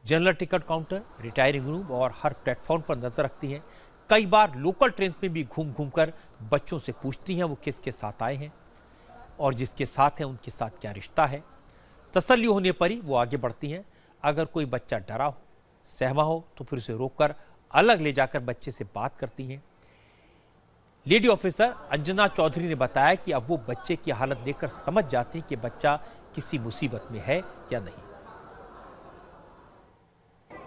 General ticket counter, retiring room और हर प्लेटफॉर्म पर नजर रखती हैं। कई बार लोकल ट्रेन में भी घूम घूम कर बच्चों से पूछती हैं वो किसके साथ आए हैं और जिसके साथ हैं उनके साथ क्या रिश्ता है। तसल्ली होने पर ही वो आगे बढ़ती हैं। अगर कोई बच्चा डरा हो, सहमा हो तो फिर उसे रोककर अलग ले जाकर बच्चे से बात करती हैं। लेडी ऑफिसर अंजना चौधरी ने बताया कि अब वो बच्चे की हालत देखकर समझ जाते हैं कि बच्चा किसी मुसीबत में है या नहीं।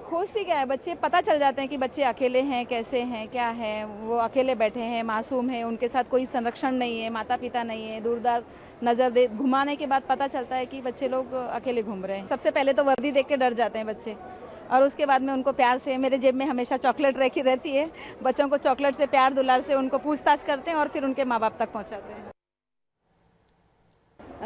खोजती क्या है, बच्चे पता चल जाते हैं कि बच्चे अकेले हैं, कैसे हैं, क्या है, वो अकेले बैठे हैं, मासूम हैं, उनके साथ कोई संरक्षण नहीं है, माता पिता नहीं है। दूरदार नजर दे घुमाने के बाद पता चलता है कि बच्चे लोग अकेले घूम रहे हैं। सबसे पहले तो वर्दी देख के डर जाते हैं बच्चे और उसके बाद में उनको प्यार से, मेरे जेब में हमेशा चॉकलेट रखी रहती है, बच्चों को चॉकलेट से प्यार दुलार से उनको पूछताछ करते हैं और फिर उनके माँ बाप तक पहुँचाते हैं।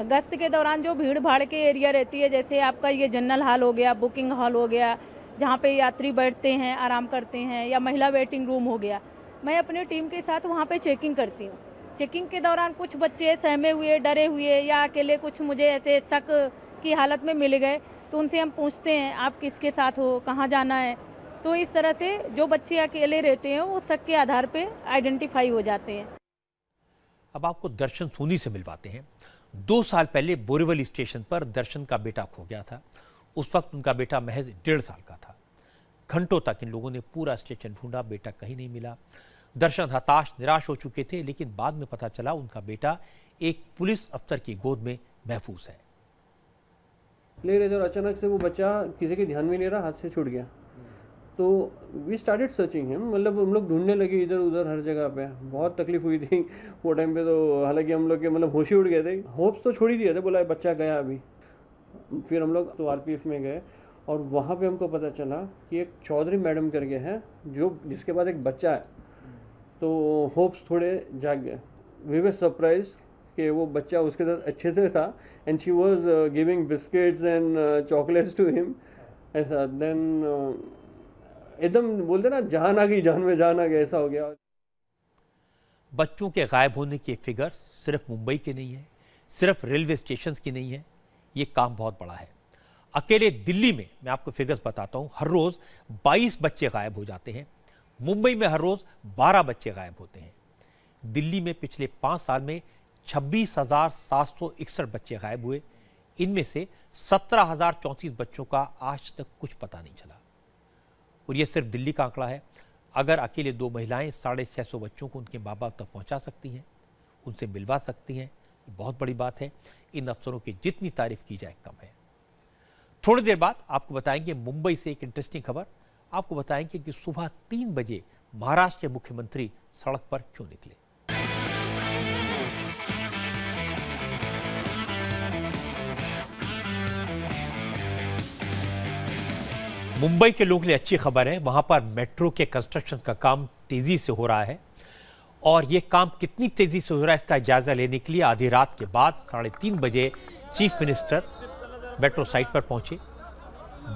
गश्त के दौरान जो भीड़ भाड़ के एरिया रहती है, जैसे आपका ये जनरल हॉल हो गया, बुकिंग हॉल हो गया, जहाँ पे यात्री बैठते हैं, आराम करते हैं, या महिला वेटिंग रूम हो गया, मैं अपनी टीम के साथ वहाँ पे चेकिंग करती हूँ। चेकिंग के दौरान कुछ बच्चे सहमे हुए, डरे हुए या अकेले कुछ मुझे ऐसे शक की हालत में मिल गए तो उनसे हम पूछते हैं आप किसके साथ हो, कहाँ जाना है। तो इस तरह से जो बच्चे अकेले रहते हैं वो शक के आधार पे आइडेंटिफाई हो जाते हैं। अब आपको दर्शन सोनी से मिलवाते हैं। 2 साल पहले बोरीवली स्टेशन पर दर्शन का बेटा खो गया था। उस वक्त उनका बेटा महज 1.5 साल का था। घंटों तक इन लोगों ने पूरा स्टेशन ढूंढा, बेटा कहीं नहीं मिला। दर्शन हताश निराश हो चुके थे, लेकिन बाद में पता चला उनका बेटा एक पुलिस अफसर की गोद में महफूज है। ले रहे थे और अचानक से वो बच्चा किसी के ध्यान में नहीं रहा, हाथ से छूट गया। तो वी स्टार्टेड सर्चिंग हिम, मतलब हम लोग ढूंढने लगे इधर उधर हर जगह पे। बहुत तकलीफ हुई थी वो टाइम पे, तो हालांकि हम लोग के मतलब होश ही उड़ गए थे। होप्स तो छोड़ ही दिए थे, बोला बच्चा गया अभी। फिर हम लोग तो आरपीएफ में गए और वहाँ पे हमको पता चला कि एक चौधरी मैडम करके है जिसके पास एक बच्चा है। तो होप्स थोड़े जाग गए। वी वर सरप्राइज कि वो बच्चा उसके साथ अच्छे से था and she was giving biscuits and chocolates to him. ऐसा देन एकदम बोलते ना जान आ गई, जान में जान आ गया, ऐसा हो गया। बच्चों के गायब होने के फिगर्स सिर्फ मुंबई के नहीं है, सिर्फ रेलवे स्टेशन की नहीं है, ये काम बहुत बड़ा है। अकेले दिल्ली में मैं आपको फिगर्स बताता हूं, हर रोज 22 बच्चे गायब हो जाते हैं। मुंबई में हर रोज 12 बच्चे गायब होते हैं। दिल्ली में पिछले 5 साल में 26,761 बच्चे गायब हुए। इनमें से 17,034 बच्चों का आज तक कुछ पता नहीं चला। और यह सिर्फ दिल्ली का आंकड़ा है। अगर अकेले 2 महिलाएं 650 बच्चों को उनके माँ बाप तक पहुंचा सकती हैं, उनसे मिलवा सकती हैं, ये बहुत बड़ी बात है। इन अफसरों की जितनी तारीफ की जाए कम है। थोड़ी देर बाद आपको बताएंगे मुंबई से एक इंटरेस्टिंग खबर। आपको बताएंगे कि सुबह 3 बजे महाराष्ट्र के मुख्यमंत्री सड़क पर क्यों निकले। मुंबई के लोगों के लिए अच्छी खबर है, वहां पर मेट्रो के कंस्ट्रक्शन का काम तेजी से हो रहा है और ये काम कितनी तेजी से हो रहा है इसका जायजा लेने के लिए आधी रात के बाद 3:30 बजे चीफ मिनिस्टर मेट्रो साइट पर पहुंचे।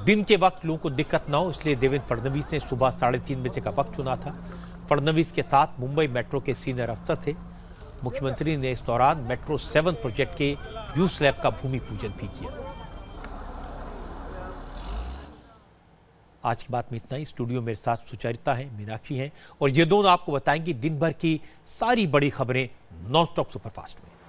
दिन के वक्त लोगों को दिक्कत ना हो इसलिए देवेंद्र फडणवीस ने सुबह 3:30 बजे का वक्त चुना था। फडणवीस के साथ मुंबई मेट्रो के सीनियर अफसर थे। मुख्यमंत्री ने इस दौरान मेट्रो 7 प्रोजेक्ट के यू स्लैब का भूमि पूजन भी किया। आज की बात में इतना ही। स्टूडियो मेरे साथ सुचरिता है, मीनाक्षी हैं और ये दोनों आपको बताएंगे दिन भर की सारी बड़ी खबरें नॉन स्टॉप सुपरफास्ट में।